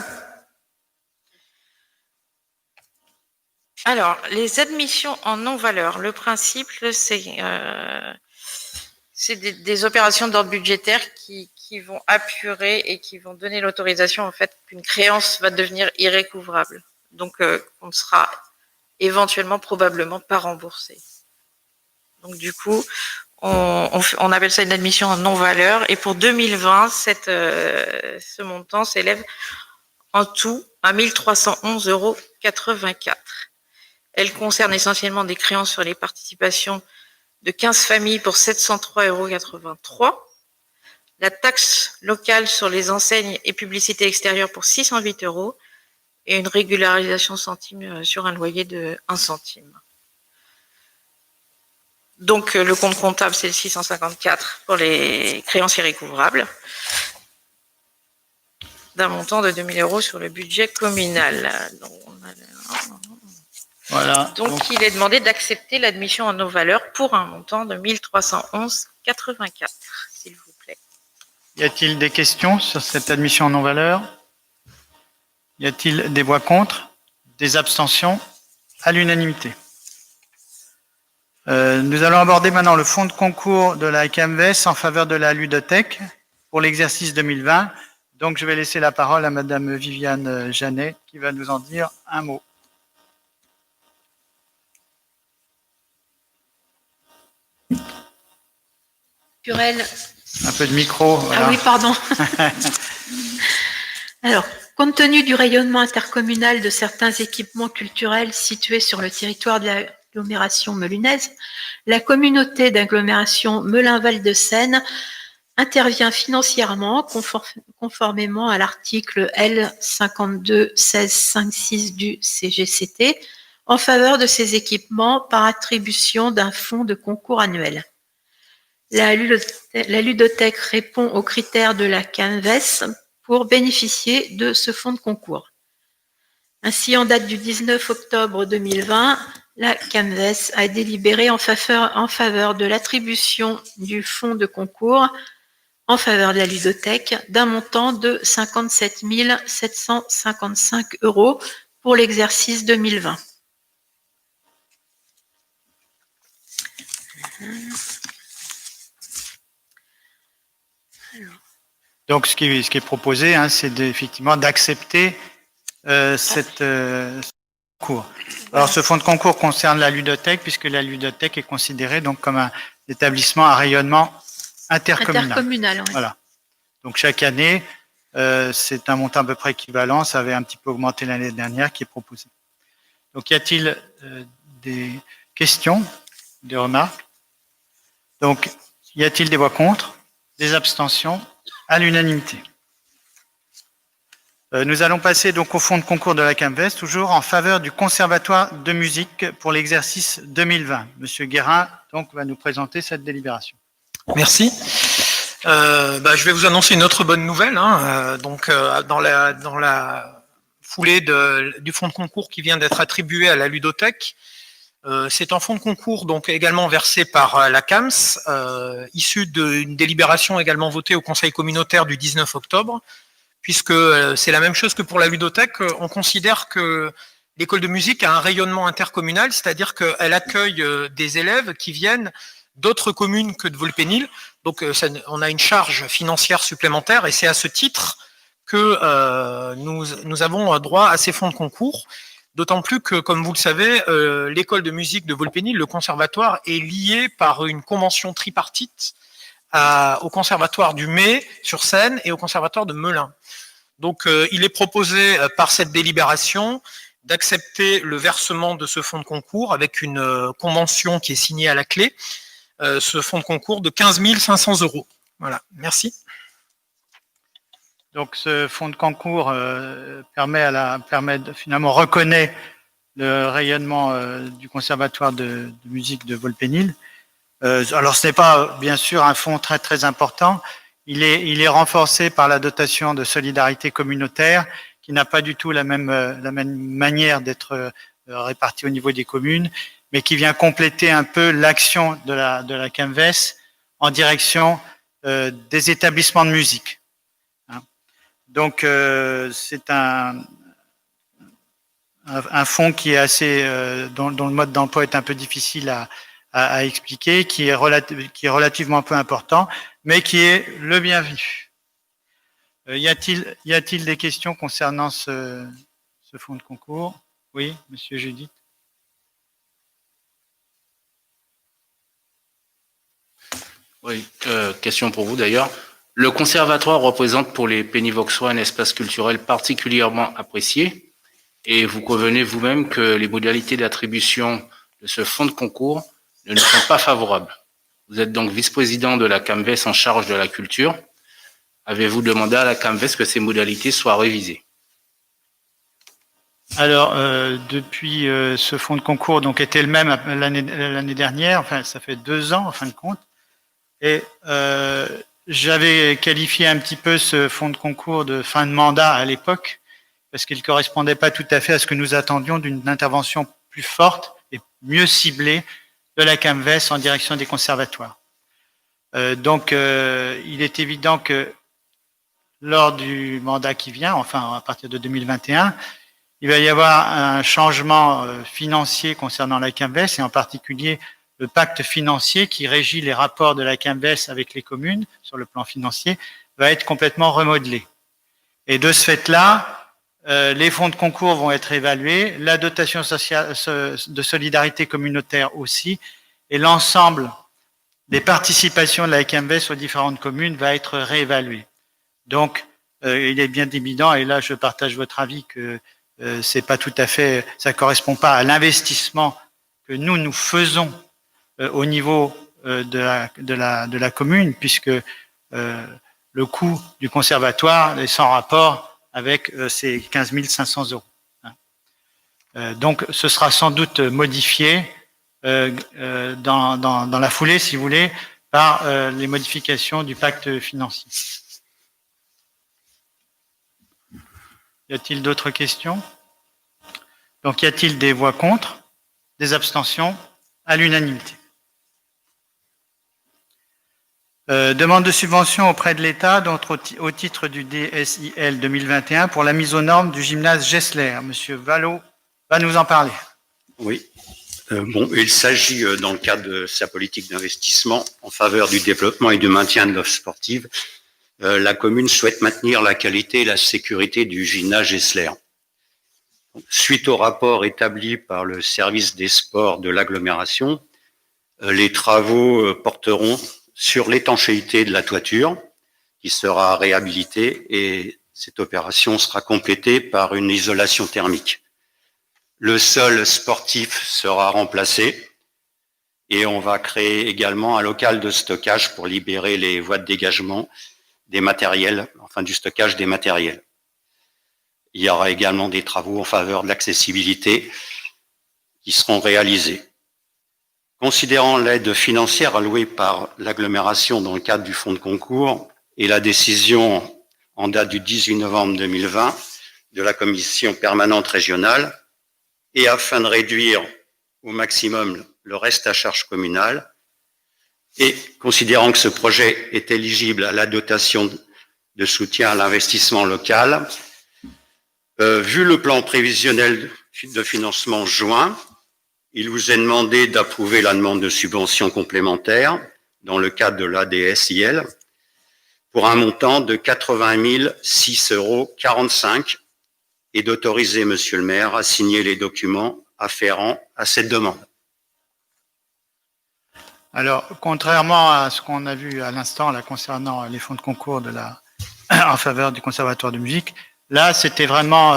Alors, les admissions en non-valeur, le principe, c'est des opérations d'ordre budgétaire qui vont apurer et qui vont donner l'autorisation en fait qu'une créance va devenir irrécouvrable. Donc, on ne sera éventuellement probablement pas remboursé. Donc, du coup, on appelle ça une admission en non-valeur. Et pour 2020, ce montant s'élève en tout à 1 311,84 €. Elle concerne essentiellement des créances sur les participations de 15 familles pour 703,83 €. La taxe locale sur les enseignes et publicités extérieures pour 608 € et une régularisation centime sur un loyer de 1 centime. Donc, le compte comptable, c'est le 654 pour les créances irrécouvrables. d'un montant de 2 000 € sur le budget communal. Voilà. Donc, il est demandé d'accepter l'admission en nos valeurs pour un montant de 1 311,84, s'il vous plaît. Y a-t-il des questions sur cette admission en non-valeur? Y a-t-il des voix contre? Des abstentions? À l'unanimité. Nous allons aborder maintenant le fonds de concours de la CAMVES en faveur de la ludothèque pour l'exercice 2020. Donc, je vais laisser la parole à Madame Viviane Janet qui va nous en dire un mot. Un peu de micro. Voilà. Ah oui, pardon. Alors, compte tenu du rayonnement intercommunal de certains équipements culturels situés sur le territoire de l'agglomération melunaise, la communauté d'agglomération Melun-Val de Seine intervient financièrement conformément à l'article L52-1656 du CGCT en faveur de ces équipements par attribution d'un fonds de concours annuel. La ludothèque répond aux critères de la CAMVES pour bénéficier de ce fonds de concours. Ainsi, en date du 19 octobre 2020, la CAMVES a délibéré en faveur de l'attribution du fonds de concours en faveur de la ludothèque d'un montant de 57 755 € pour l'exercice 2020. Donc, ce qui est proposé, hein, c'est effectivement d'accepter cette concours. Alors, ce fonds de concours concerne la ludothèque, puisque la ludothèque est considérée donc comme un établissement à rayonnement intercommunal. Oui. Voilà. Donc, chaque année, c'est un montant à peu près équivalent. Ça avait un petit peu augmenté l'année dernière, qui est proposé. Donc, y a-t-il des questions, des remarques? Donc, y a-t-il des voix contre, des abstentions? À l'unanimité. Nous allons passer donc au fonds de concours de la CAMVES, toujours en faveur du Conservatoire de musique pour l'exercice 2020. Monsieur Guérin donc, va nous présenter cette délibération. Merci. Je vais vous annoncer une autre bonne nouvelle. Dans la foulée du fonds de concours qui vient d'être attribué à la ludothèque, c'est un fonds de concours donc également versé par la CAMS, issu d'une délibération également votée au Conseil communautaire du 19 octobre, puisque c'est la même chose que pour la ludothèque. On considère que l'école de musique a un rayonnement intercommunal, c'est-à-dire qu'elle accueille des élèves qui viennent d'autres communes que de Volpénil. Donc on a une charge financière supplémentaire et c'est à ce titre que nous avons droit à ces fonds de concours. D'autant plus que, comme vous le savez, l'école de musique de Volpénil, le conservatoire, est lié par une convention tripartite au conservatoire du May sur Seine et au conservatoire de Melun. Donc, il est proposé par cette délibération d'accepter le versement de ce fonds de concours avec une convention qui est signée à la clé, ce fonds de concours de 15 500 €. Voilà, merci. Donc, ce fonds de concours finalement reconnaît le rayonnement du Conservatoire de musique de Volpénil. Alors, ce n'est pas, bien sûr, un fonds très, très important. Il est renforcé par la dotation de solidarité communautaire, qui n'a pas du tout la même manière d'être répartie au niveau des communes, mais qui vient compléter un peu l'action de la CAMVES en direction des établissements de musique. Donc, c'est un fonds qui est dont le mode d'emploi est un peu difficile à expliquer, qui est relativement peu important, mais qui est le bienvenu. Y a-t-il des questions concernant ce fonds de concours? Oui, Monsieur Judith. Oui, question pour vous d'ailleurs. Le conservatoire représente pour les pénivoxois un espace culturel particulièrement apprécié et vous convenez vous-même que les modalités d'attribution de ce fonds de concours ne nous sont pas favorables. Vous êtes donc vice-président de la CAMVES en charge de la culture. Avez-vous demandé à la CAMVES que ces modalités soient révisées? Alors, depuis ce fonds de concours donc était le même l'année dernière, enfin ça fait 2 ans en fin de compte, et J'avais qualifié un petit peu ce fonds de concours de fin de mandat à l'époque, parce qu'il ne correspondait pas tout à fait à ce que nous attendions d'une intervention plus forte et mieux ciblée de la CAMVES en direction des conservatoires. Donc, il est évident que lors du mandat qui vient, enfin à partir de 2021, il va y avoir un changement financier concernant la CAMVES et en particulier le pacte financier qui régit les rapports de la CAMVES avec les communes sur le plan financier va être complètement remodelé. Et de ce fait-là, les fonds de concours vont être évalués, la dotation sociale de solidarité communautaire aussi, et l'ensemble des participations de la CAMVES aux différentes communes va être réévalué. Donc, il est bien évident, et là je partage votre avis, que c'est pas tout à fait, ça correspond pas à l'investissement que nous faisons au niveau de la commune, puisque le coût du conservatoire est sans rapport avec ces 15 500 euros. Donc, ce sera sans doute modifié dans la foulée, si vous voulez, par les modifications du pacte financier. Y a-t-il d'autres questions? Donc, y a-t-il des voix contre, des abstentions? À l'unanimité. Demande de subvention auprès de l'État au titre du DSIL 2021 pour la mise aux normes du gymnase Gessler. Monsieur Vallot va nous en parler. Oui. Il s'agit, dans le cadre de sa politique d'investissement en faveur du développement et du maintien de l'offre sportive, la commune souhaite maintenir la qualité et la sécurité du gymnase Gessler. Suite au rapport établi par le service des sports de l'agglomération, les travaux porteront sur l'étanchéité de la toiture qui sera réhabilitée et cette opération sera complétée par une isolation thermique. Le sol sportif sera remplacé et on va créer également un local de stockage pour libérer les voies de dégagement des matériels, enfin du stockage des matériels. Il y aura également des travaux en faveur de l'accessibilité qui seront réalisés. Considérant l'aide financière allouée par l'agglomération dans le cadre du fonds de concours et la décision en date du 18 novembre 2020 de la commission permanente régionale, et afin de réduire au maximum le reste à charge communale, et considérant que ce projet est éligible à la dotation de soutien à l'investissement local, vu le plan prévisionnel de financement joint, il vous est demandé d'approuver la demande de subvention complémentaire dans le cadre de l'ADSIL pour un montant de 80 645 € et d'autoriser Monsieur le maire à signer les documents afférents à cette demande. Alors, contrairement à ce qu'on a vu à l'instant là concernant les fonds de concours en faveur du Conservatoire de musique, là, c'était vraiment,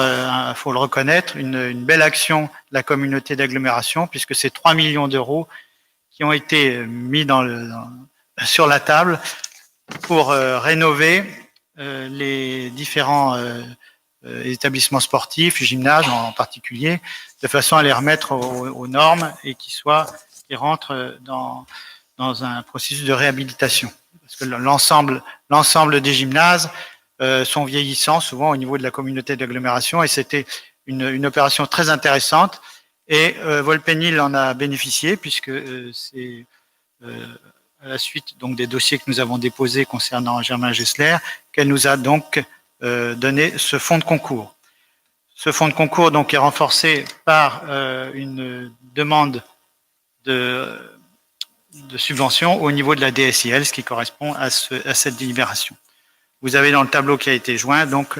faut le reconnaître, une belle action de la communauté d'agglomération, puisque c'est 3 millions d'euros qui ont été mis sur la table pour rénover les différents établissements sportifs, gymnases en particulier, de façon à les remettre aux normes et qui rentrent dans un processus de réhabilitation. Parce que l'ensemble des gymnases sont vieillissants, souvent au niveau de la communauté d'agglomération, et c'était une opération très intéressante. Et Volpenil en a bénéficié, puisque c'est à la suite donc des dossiers que nous avons déposés concernant Germain Gessler qu'elle nous a donc donné ce fonds de concours. Ce fonds de concours donc est renforcé par une demande de subvention au niveau de la DSIL, ce qui correspond à cette délibération. Vous avez dans le tableau qui a été joint donc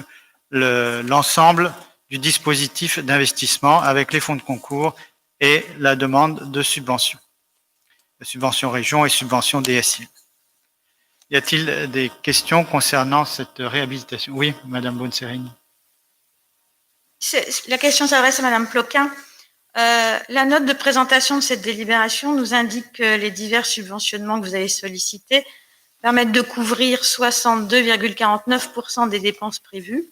l'ensemble du dispositif d'investissement avec les fonds de concours et la demande de subvention. Subvention région et subvention DSIL. Y a-t-il des questions concernant cette réhabilitation? Oui, Madame Bonserine. La question s'adresse à Madame Ploquin. La note de présentation de cette délibération nous indique que les divers subventionnements que vous avez sollicités permettent de couvrir 62,49% des dépenses prévues.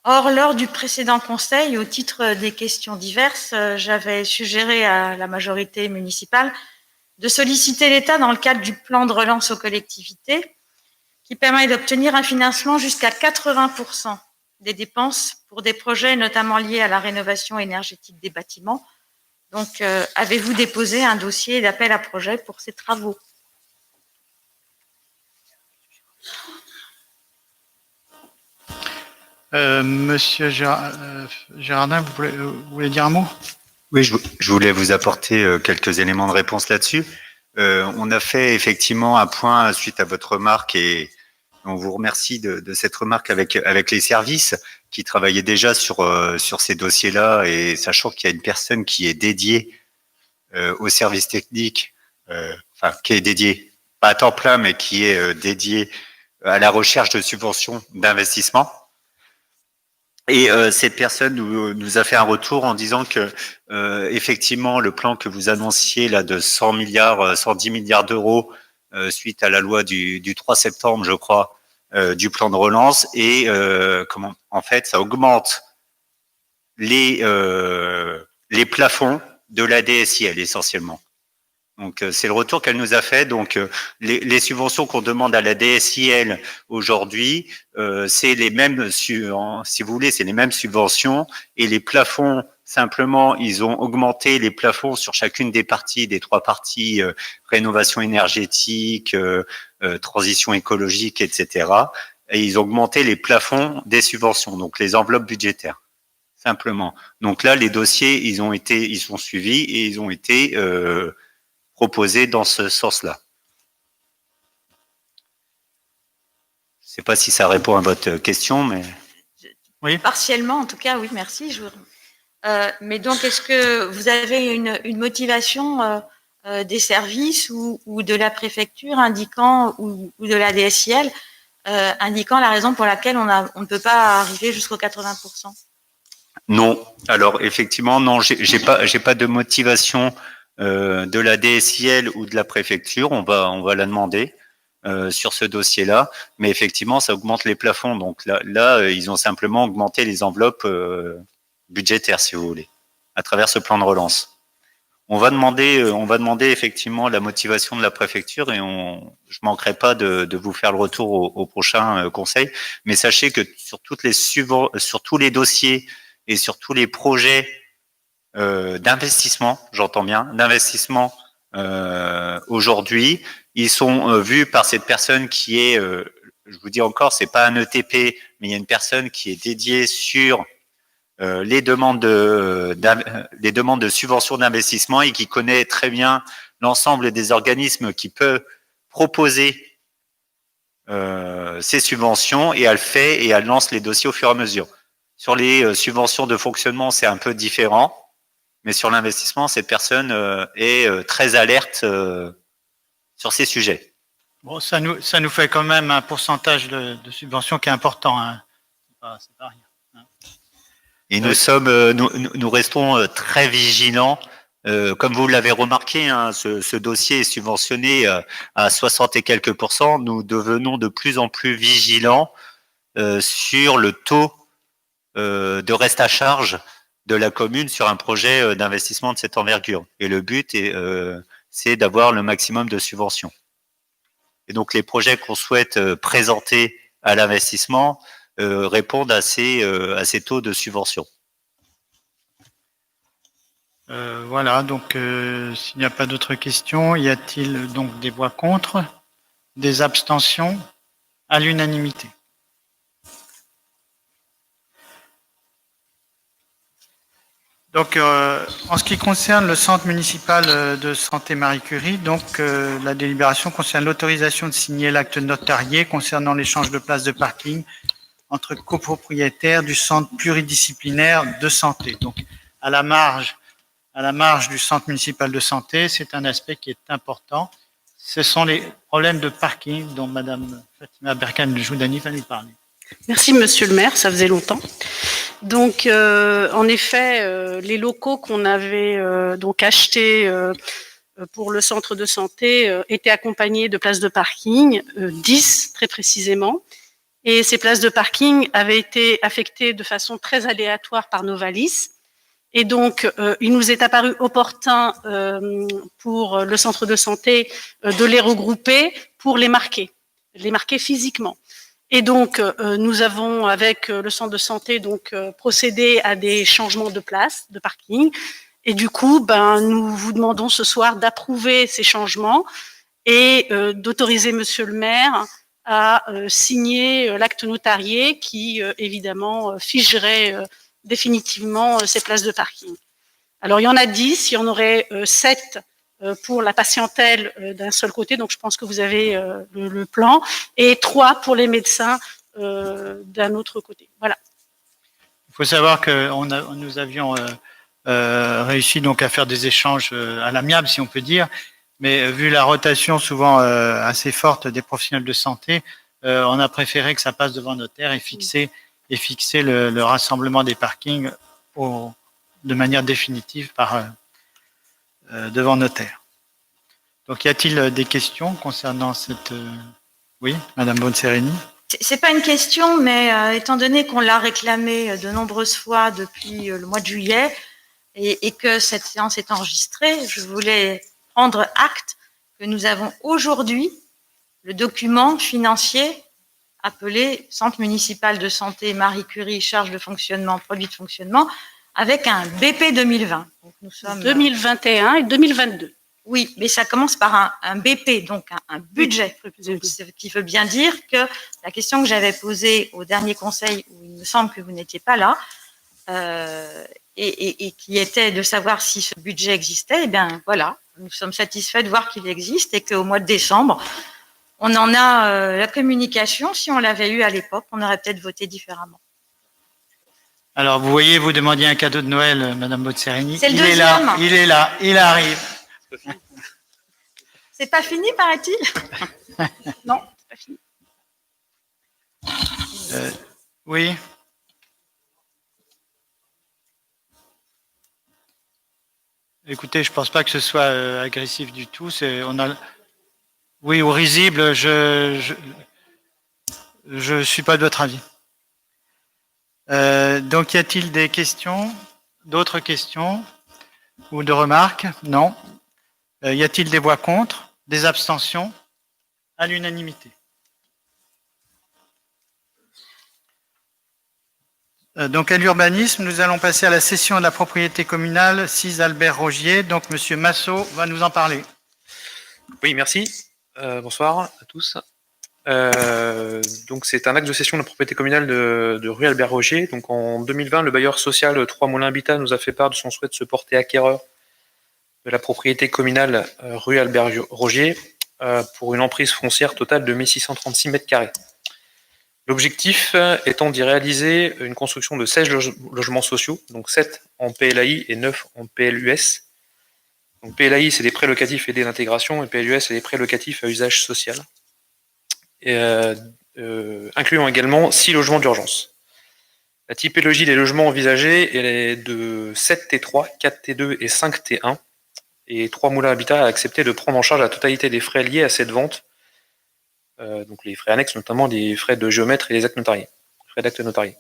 Or, lors du précédent conseil, au titre des questions diverses, j'avais suggéré à la majorité municipale de solliciter l'État dans le cadre du plan de relance aux collectivités qui permet d'obtenir un financement jusqu'à 80% des dépenses pour des projets notamment liés à la rénovation énergétique des bâtiments. Donc, avez-vous déposé un dossier d'appel à projet pour ces travaux? Monsieur Gérardin, vous voulez dire un mot? Oui, je voulais vous apporter quelques éléments de réponse là-dessus. On a fait effectivement un point suite à votre remarque et on vous remercie de cette remarque avec les services qui travaillaient déjà sur ces dossiers-là et sachant qu'il y a une personne qui est dédiée au service technique, enfin qui est dédiée, pas à temps plein, mais qui est dédiée à la recherche de subventions d'investissement. Et cette personne nous a fait un retour en disant que effectivement le plan que vous annonciez là de 110 milliards d'euros suite à la loi du 3 septembre, je crois, du plan de relance et comment en fait ça augmente les plafonds de la DSIL essentiellement. Donc c'est le retour qu'elle nous a fait. Donc les subventions qu'on demande à la DSIL aujourd'hui, c'est les mêmes, si vous voulez, c'est les mêmes subventions et les plafonds. Simplement, ils ont augmenté les plafonds sur chacune des parties, des 3 parties rénovation énergétique, transition écologique, etc. Et ils ont augmenté les plafonds des subventions, donc les enveloppes budgétaires, simplement. Donc là, les dossiers, ils sont suivis et ils ont été proposé dans ce sens-là. Je ne sais pas si ça répond à votre question, mais... Oui. Partiellement, en tout cas, oui, merci. Mais donc, est-ce que vous avez une motivation des services ou de la préfecture indiquant, ou de la DSIL, indiquant la raison pour laquelle on ne peut pas arriver jusqu'aux 80%? Non. Alors, effectivement, non, j'ai pas de motivation de la DSIL ou de la préfecture, on va la demander sur ce dossier-là, mais effectivement, ça augmente les plafonds. Donc là, ils ont simplement augmenté les enveloppes budgétaires, si vous voulez, à travers ce plan de relance. On va demander effectivement la motivation de la préfecture et je manquerai pas de vous faire le retour au prochain conseil. Mais sachez que sur sur tous les dossiers et sur tous les projets d'investissement, j'entends bien, d'investissement aujourd'hui, ils sont vus par cette personne qui est, je vous dis encore, c'est pas un ETP, mais il y a une personne qui est dédiée sur les demandes de subventions d'investissement et qui connaît très bien l'ensemble des organismes qui peuvent proposer ces subventions et elle fait et elle lance les dossiers au fur et à mesure. Sur les subventions de fonctionnement, c'est un peu différent. Mais sur l'investissement, cette personne est très alerte sur ces sujets. Bon, ça nous fait quand même un pourcentage de subvention qui est important. Hein. C'est pas rien. Hein. Et nous restons très vigilants. Comme vous l'avez remarqué, hein, ce dossier est subventionné à 60 et quelques %. Nous devenons de plus en plus vigilants sur le taux de reste à charge de la commune sur un projet d'investissement de cette envergure. Et le but c'est d'avoir le maximum de subventions. Et donc les projets qu'on souhaite présenter à l'investissement répondent à ces taux de subvention. Voilà, donc s'il n'y a pas d'autres questions, y a-t-il donc des voix contre, des abstentions à l'unanimité? Donc, en ce qui concerne le centre municipal de santé Marie Curie, donc la délibération concerne l'autorisation de signer l'acte notarié concernant l'échange de places de parking entre copropriétaires du centre pluridisciplinaire de santé. Donc, à la marge du centre municipal de santé, c'est un aspect qui est important. Ce sont les problèmes de parking dont Madame Fatima Berkane-Joudani va nous parler. Merci, Monsieur le maire, ça faisait longtemps. Donc, en effet, les locaux qu'on avait donc achetés pour le centre de santé étaient accompagnés de places de parking, 10 très précisément. Et ces places de parking avaient été affectées de façon très aléatoire par Novalis. Et donc, il nous est apparu opportun pour le centre de santé de les regrouper pour les marquer. les marquer physiquement. Et donc, nous avons, avec le centre de santé, donc procédé à des changements de place, de parking. Et du coup, nous vous demandons ce soir d'approuver ces changements et d'autoriser Monsieur le maire à signer l'acte notarié qui, évidemment, figerait définitivement ces places de parking. Alors, il y en a 10, il y en aurait 7 pour la patientèle d'un seul côté, donc je pense que vous avez le plan, et 3 pour les médecins d'un autre côté. Voilà. Il faut savoir que nous avions réussi donc à faire des échanges à l'amiable, si on peut dire, mais vu la rotation souvent assez forte des professionnels de santé, on a préféré que ça passe devant notaire et fixer le rassemblement des parkings de manière définitive devant notaire. Donc, y a-t-il des questions concernant cette... Oui, Madame Bonserini. C'est pas une question, mais étant donné qu'on l'a réclamé de nombreuses fois depuis le mois de juillet et que cette séance est enregistrée, je voulais prendre acte que nous avons aujourd'hui le document financier appelé Centre municipal de santé Marie Curie, charge de fonctionnement, produit de fonctionnement, avec un BP 2020. Donc nous sommes 2021 et 2022. Oui, mais ça commence par un BP, donc un budget, ce qui veut bien dire que la question que j'avais posée au dernier conseil, où il me semble que vous n'étiez pas là, et qui était de savoir si ce budget existait, eh bien voilà, nous sommes satisfaits de voir qu'il existe et qu'au mois de décembre, on en a la communication. Si on l'avait eu à l'époque, on aurait peut-être voté différemment. Alors, vous voyez, vous demandiez un cadeau de Noël, Madame Bonserini. C'est le deuxième. Il est là, il arrive. C'est pas fini, paraît-il? Non, c'est pas fini. Oui. Écoutez, je pense pas que ce soit agressif du tout. Oui, ou risible. Je suis pas de votre avis. Donc, y a-t-il des questions, d'autres questions ou de remarques? Non. Y a-t-il des voix contre, des abstentions? À l'unanimité. Donc, à l'urbanisme, nous allons passer à la cession de la propriété communale 6 Albert Rogier. Donc, Monsieur Massot va nous en parler. Oui, merci. Bonsoir à tous. Donc, c'est un acte de cession de la propriété communale de rue Albert Rogier. Donc, en 2020, le bailleur social 3 Moulins Habitat nous a fait part de son souhait de se porter acquéreur de la propriété communale rue Albert Rogier pour une emprise foncière totale de 1636 mètres carrés. L'objectif étant d'y réaliser une construction de 16 logements sociaux, donc 7 en PLAI et 9 en PLUS. Donc PLAI, c'est des prêts locatifs aidés d'intégration, et PLUS, c'est des prêts locatifs à usage social, incluant également 6 logements d'urgence. La typologie des logements envisagés est de 7 T3, 4 T2 et 5 T1, et 3 Moulins Habitat a accepté de prendre en charge la totalité des frais liés à cette vente, donc les frais annexes, notamment des frais de géomètre et les actes notariés, frais d'actes notariés.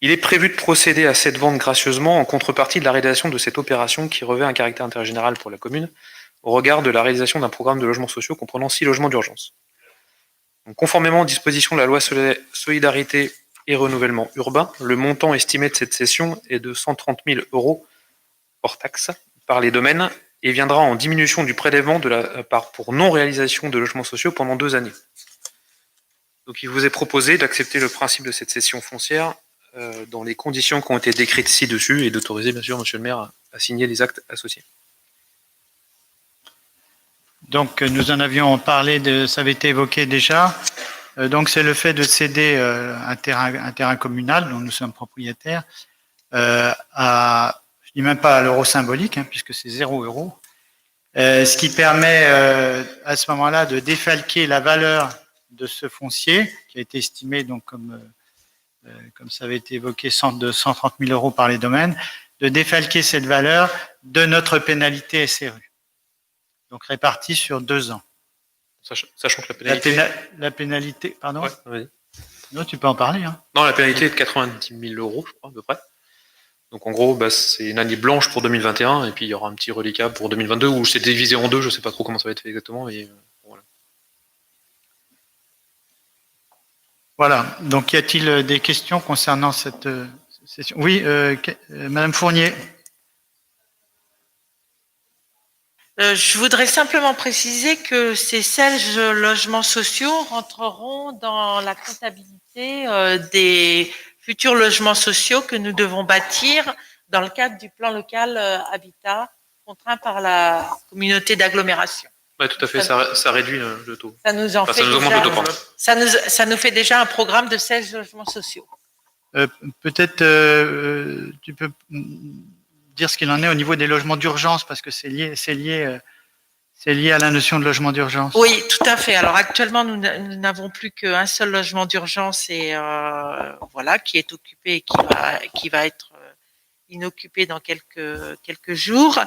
Il est prévu de procéder à cette vente gracieusement en contrepartie de la réalisation de cette opération qui revêt un caractère d'intérêt général pour la commune, au regard de la réalisation d'un programme de logements sociaux comprenant 6 logements d'urgence. Donc, conformément aux dispositions de la loi Solidarité et Renouvellement Urbain, le montant estimé de cette cession est de 130 000 € hors taxe par les domaines et viendra en diminution du prélèvement de la part pour non-réalisation de logements sociaux pendant 2 années. Donc il vous est proposé d'accepter le principe de cette cession foncière dans les conditions qui ont été décrites ci-dessus et d'autoriser bien sûr Monsieur le maire à signer les actes associés. Donc nous en avions parlé, ça avait été évoqué déjà. Donc c'est le fait de céder un terrain communal dont nous sommes propriétaires je dis même pas à l'euro symbolique, puisque c'est 0 €, ce qui permet à ce moment-là de défalquer la valeur de ce foncier, qui a été estimé, donc comme ça avait été évoqué, de 130 000 € par les domaines, de défalquer cette valeur de notre pénalité SRU, donc répartie sur 2 ans. Sachant que la pénalité... pardon. Ouais, vas-y. Non, tu peux en parler. Non, la pénalité est de 90 000 €, je crois, à peu près. Donc en gros, c'est une année blanche pour 2021, et puis il y aura un petit reliquat pour 2022, où c'est divisé en 2, je ne sais pas trop comment ça va être fait exactement, mais voilà. Voilà. Donc, y a-t-il des questions concernant cette session? Oui, Madame Fournier. Je voudrais simplement préciser que ces 16 logements sociaux rentreront dans la comptabilité des futurs logements sociaux que nous devons bâtir dans le cadre du plan local habitat contraint par la communauté d'agglomération. Ouais, tout à fait, ça réduit le taux. Ça nous en Enfin, fait ça nous augmente déjà, le taux, pardon. ça nous fait déjà un programme de 16 logements sociaux. Peut-être tu peux dire ce qu'il en est au niveau des logements d'urgence, parce que c'est lié à la notion de logement d'urgence. Oui, tout à fait. Alors actuellement, nous n'avons plus qu'un seul logement d'urgence et voilà, qui est occupé et qui va être inoccupé dans quelques jours.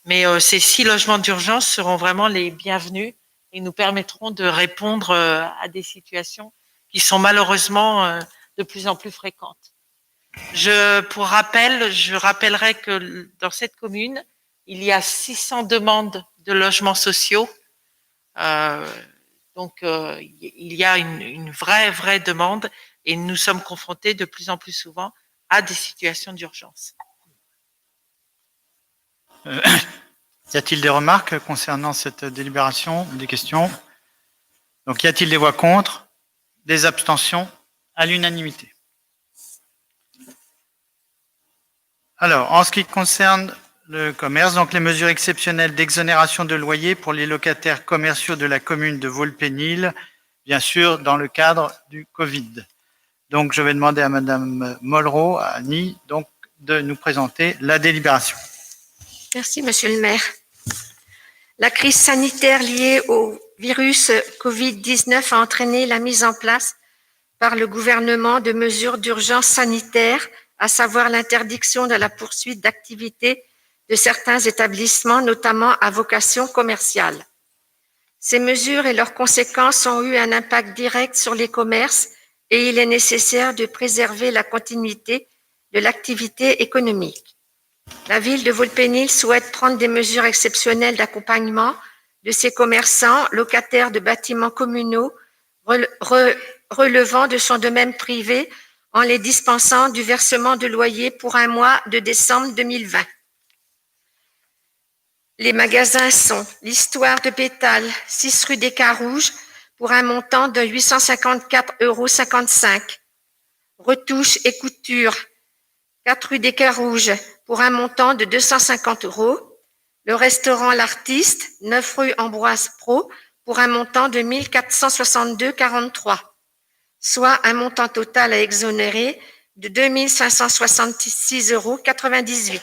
Mais ces 6 logements d'urgence seront vraiment les bienvenus et nous permettront de répondre à des situations qui sont malheureusement de plus en plus fréquentes. Pour rappel, je rappellerai que dans cette commune, il y a 600 demandes de logements sociaux. Donc, il y a une vraie demande et nous sommes confrontés de plus en plus souvent à des situations d'urgence. Y a-t-il des remarques concernant cette délibération, des questions? Donc, y a-t-il des voix contre, des abstentions à l'unanimité? Alors, en ce qui concerne le commerce, donc les mesures exceptionnelles d'exonération de loyer pour les locataires commerciaux de la commune de Vaux-le-Pénil, bien sûr, dans le cadre du Covid. Donc, je vais demander à Madame Mollereau, à Annie, donc, de nous présenter la délibération. Merci, Monsieur le maire. La crise sanitaire liée au virus Covid-19 a entraîné la mise en place par le gouvernement de mesures d'urgence sanitaire, à savoir l'interdiction de la poursuite d'activités de certains établissements, notamment à vocation commerciale. Ces mesures et leurs conséquences ont eu un impact direct sur les commerces et il est nécessaire de préserver la continuité de l'activité économique. La ville de Vaux-le-Pénil souhaite prendre des mesures exceptionnelles d'accompagnement de ses commerçants locataires de bâtiments communaux relevant de son domaine privé en les dispensant du versement de loyer pour un mois de décembre 2020. Les magasins sont l'Histoire de Pétale, 6 rue des Carouges, pour un montant de 854,55 €. Retouche et couture, 4 rue des Carouges, pour un montant de 250 €. Le restaurant L'Artiste, 9 rue Ambroise Pro, pour un montant de 1462,43 €, soit un montant total à exonérer de 2566,98 €.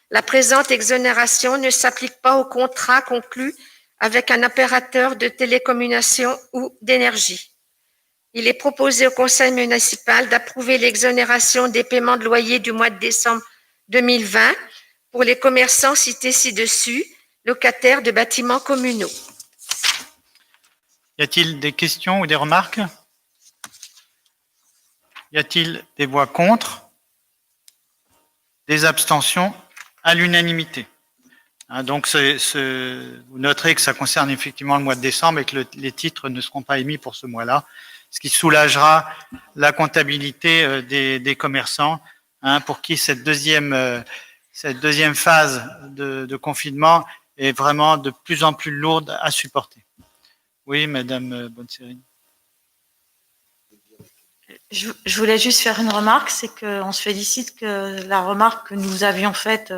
La présente exonération ne s'applique pas aux contrats conclus avec un opérateur de télécommunications ou d'énergie. Il est proposé au conseil municipal d'approuver l'exonération des paiements de loyer du mois de décembre 2020 pour les commerçants cités ci-dessus, locataires de bâtiments communaux. Y a-t-il des questions ou des remarques? Y a-t-il des voix contre? Des abstentions? À l'unanimité. Donc, vous noterez que ça concerne effectivement le mois de décembre et que les titres ne seront pas émis pour ce mois-là, ce qui soulagera la comptabilité des commerçants, pour qui cette deuxième phase de confinement est vraiment de plus en plus lourde à supporter. Oui, Madame Bonne-Sérine. Je voulais juste faire une remarque, c'est qu'on se félicite que la remarque que nous avions faite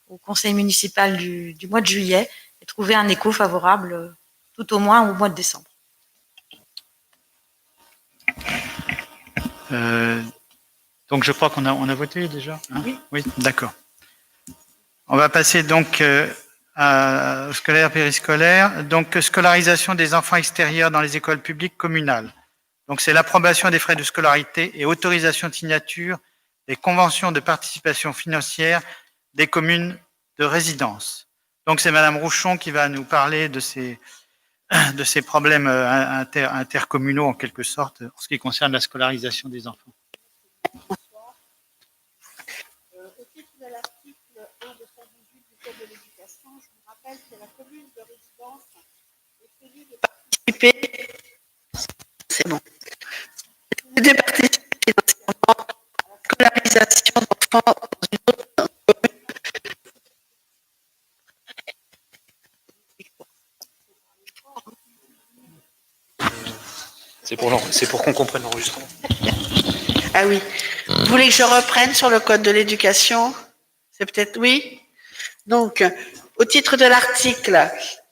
au conseil municipal du mois de juillet ait trouvé un écho favorable tout au moins au mois de décembre. Donc je crois qu'on a voté déjà. Oui, d'accord. On va passer donc au scolaire périscolaire. Donc scolarisation des enfants extérieurs dans les écoles publiques communales. Donc, c'est l'approbation des frais de scolarité et autorisation de signature des conventions de participation financière des communes de résidence. Donc, c'est Madame Rouchon qui va nous parler de ces problèmes intercommunaux, en quelque sorte, en ce qui concerne la scolarisation des enfants. Au titre de l'article 1 du Code de l'éducation, je vous rappelle que la commune de résidence est tenue de participer. C'est bon. scolarisation d'enfants dans une autre commune. C'est pour qu'on comprenne l'enregistrement. Ah oui. Vous voulez que je reprenne sur le code de l'éducation? C'est peut-être oui. Donc, au titre de l'article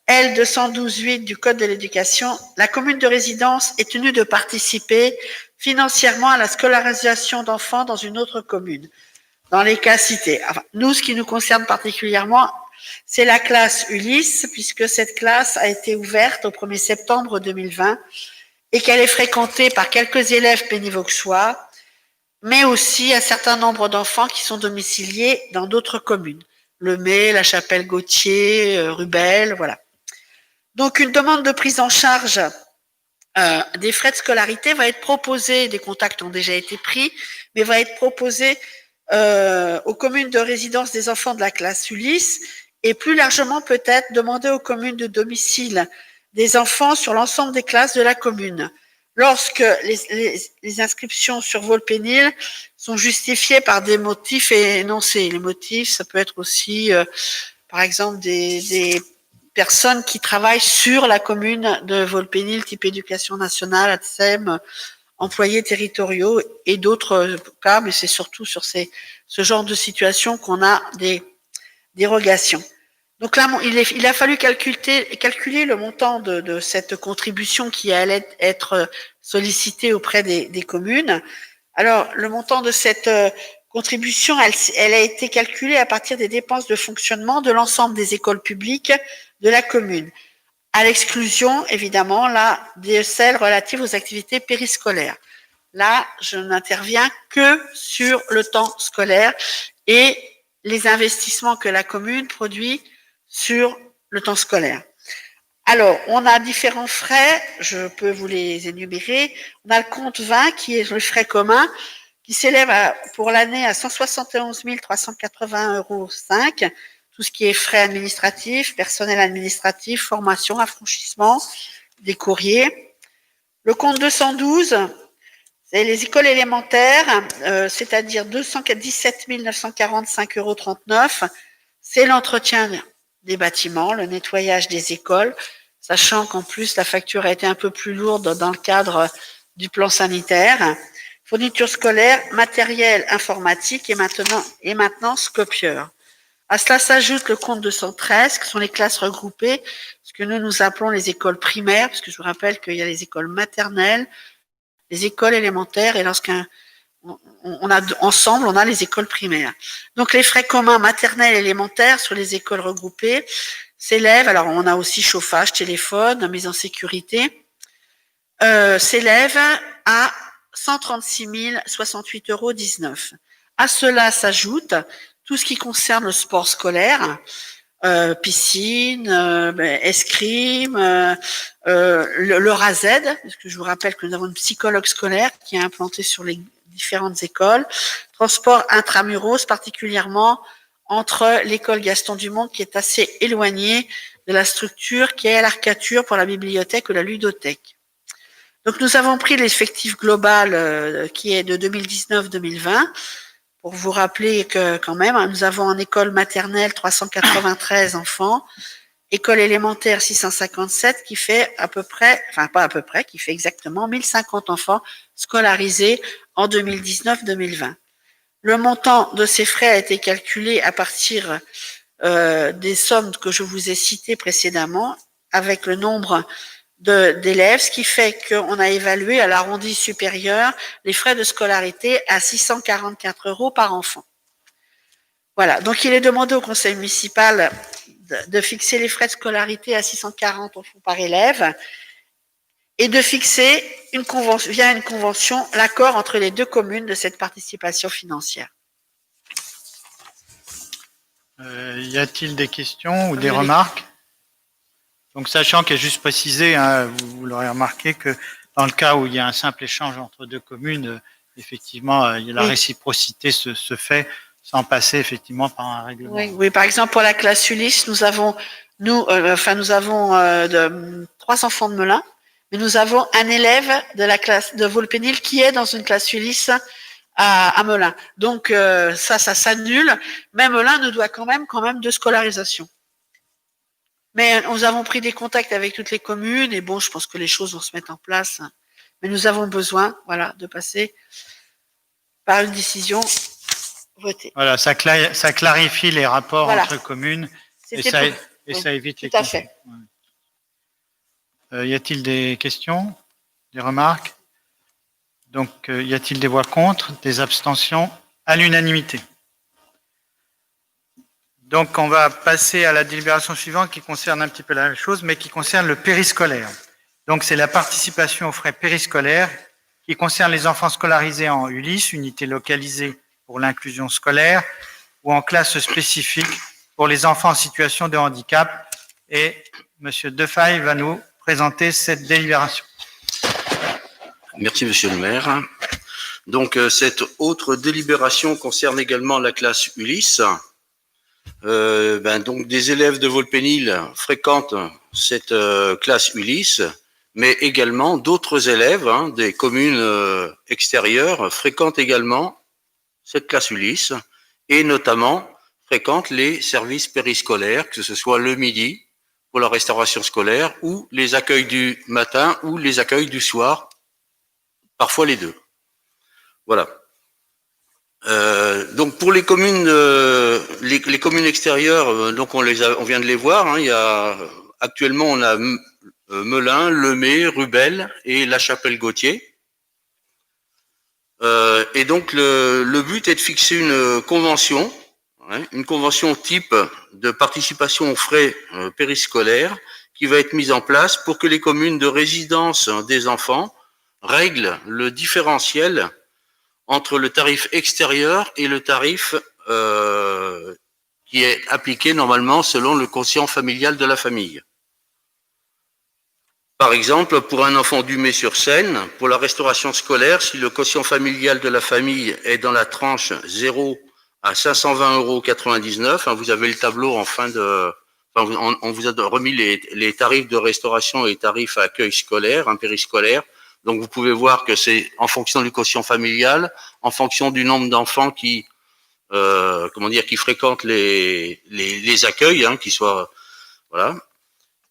L212.8 du code de l'éducation, la commune de résidence est tenue de participer financièrement à la scolarisation d'enfants dans une autre commune, dans les cas cités. Enfin, nous, ce qui nous concerne particulièrement, c'est la classe Ulysse, puisque cette classe a été ouverte au 1er septembre 2020 et qu'elle est fréquentée par quelques élèves pénivauxois, mais aussi un certain nombre d'enfants qui sont domiciliés dans d'autres communes. Le May, La Chapelle-Gautier, Rubel, voilà. Donc, une demande de prise en charge des frais de scolarité va être proposée, des contacts ont déjà été pris, mais va être proposée aux communes de résidence des enfants de la classe Ulysse et plus largement peut-être demander aux communes de domicile des enfants sur l'ensemble des classes de la commune. Lorsque les inscriptions sur Volpénil sont justifiées par des motifs énoncés. Les motifs, ça peut être aussi, par exemple, des personnes qui travaillent sur la commune de Volpénil, type éducation nationale, ATSEM, employés territoriaux et d'autres cas, mais c'est surtout sur ce genre de situation qu'on a des dérogations. Donc là, il a fallu calculer le montant de cette contribution qui allait être sollicitée auprès des communes. Alors, le montant de cette contribution, elle a été calculée à partir des dépenses de fonctionnement de l'ensemble des écoles publiques de la commune, à l'exclusion, évidemment, là, de celles relatives aux activités périscolaires. Là, je n'interviens que sur le temps scolaire et les investissements que la commune produit sur le temps scolaire. Alors, on a différents frais, je peux vous les énumérer. On a le compte 20, qui est le frais commun, qui s'élève pour l'année à 171 381,05 €, tout ce qui est frais administratifs, personnel administratif, formation, affranchissement, des courriers. Le compte 212, c'est les écoles élémentaires, c'est-à-dire 217 945,39 €. C'est l'entretien des bâtiments, le nettoyage des écoles, sachant qu'en plus la facture a été un peu plus lourde dans le cadre du plan sanitaire. Fourniture scolaire, matériel informatique et maintenance copieur. À cela s'ajoute le compte 213, qui sont les classes regroupées, ce que nous appelons les écoles primaires, parce que je vous rappelle qu'il y a les écoles maternelles, les écoles élémentaires, et on a les écoles primaires. Donc, les frais communs maternels et élémentaires sur les écoles regroupées s'élèvent, alors on a aussi chauffage, téléphone, mise en sécurité, s'élèvent à 136 068,19 €. À cela s'ajoute tout ce qui concerne le sport scolaire, piscine, escrime, le RAZ, parce que je vous rappelle que nous avons une psychologue scolaire qui est implantée sur les différentes écoles, transport intramuros, particulièrement entre l'école Gaston Dumont, qui est assez éloignée de la structure, qui est à l'Arcature pour la bibliothèque ou la ludothèque. Donc, nous avons pris l'effectif global qui est de 2019-2020, pour vous rappeler que quand même, nous avons en école maternelle 393 enfants, école élémentaire 657, qui fait à peu près, enfin pas à peu près, qui fait exactement 1050 enfants scolarisés en 2019-2020. Le montant de ces frais a été calculé à partir des sommes que je vous ai citées précédemment, avec le nombre d'élèves, ce qui fait qu'on a évalué à l'arrondi supérieur les frais de scolarité à 644 € par enfant. Voilà, donc il est demandé au conseil municipal de fixer les frais de scolarité à 640 € par élève et de fixer via une convention l'accord entre les deux communes de cette participation financière. Y a-t-il des questions ou des remarques? Donc, sachant qu'il est juste précisé, hein, vous l'aurez remarqué, que dans le cas où il y a un simple échange entre deux communes, effectivement, la réciprocité se fait sans passer effectivement par un règlement. Oui, par exemple, pour la classe Ulysse, nous avons 3 enfants de Melun, mais nous avons un élève de la classe de Volpénil qui est dans une classe Ulysse à Melun. Donc ça s'annule. Mais Melun nous doit quand même de scolarisation. Mais nous avons pris des contacts avec toutes les communes et bon, je pense que les choses vont se mettre en place. Mais nous avons besoin, voilà, de passer par une décision votée. Voilà, ça clarifie les rapports Voilà. entre communes et C'était ça, pour- et oui, ça évite les tout à conflits. fait. Y a-t-il des questions, des remarques? Donc, y a-t-il des voix contre, des abstentions? À l'unanimité. Donc, on va passer à la délibération suivante qui concerne un petit peu la même chose, mais qui concerne le périscolaire. Donc, c'est la participation aux frais périscolaires qui concerne les enfants scolarisés en ULIS, unité localisée pour l'inclusion scolaire, ou en classe spécifique pour les enfants en situation de handicap. Et M. Defaille va nous présenter cette délibération. Merci, Monsieur le maire. Donc, cette autre délibération concerne également la classe ULIS. Donc, des élèves de Volpénil fréquentent cette classe ULIS, mais également d'autres élèves des communes extérieures fréquentent également cette classe ULIS et notamment fréquentent les services périscolaires, que ce soit le midi pour la restauration scolaire ou les accueils du matin ou les accueils du soir, parfois les deux. Voilà. Donc pour les communes, les communes extérieures, donc on vient de les voir. Il y a actuellement on a Melun, Lemay, Rubel et La Chapelle-Gautier. Et donc le but est de fixer une convention type de participation aux frais périscolaires qui va être mise en place pour que les communes de résidence des enfants règlent le différentiel entre le tarif extérieur et le tarif qui est appliqué normalement selon le quotient familial de la famille. Par exemple, pour un enfant d'Humé-sur-Seine, pour la restauration scolaire, si le quotient familial de la famille est dans la tranche 0 à 520,99 €, vous avez le tableau en fin de... on vous a remis les tarifs de restauration et les tarifs à accueil scolaire, périscolaire. Donc vous pouvez voir que c'est en fonction du quotient familial, en fonction du nombre d'enfants qui fréquentent les accueils, qui soient voilà.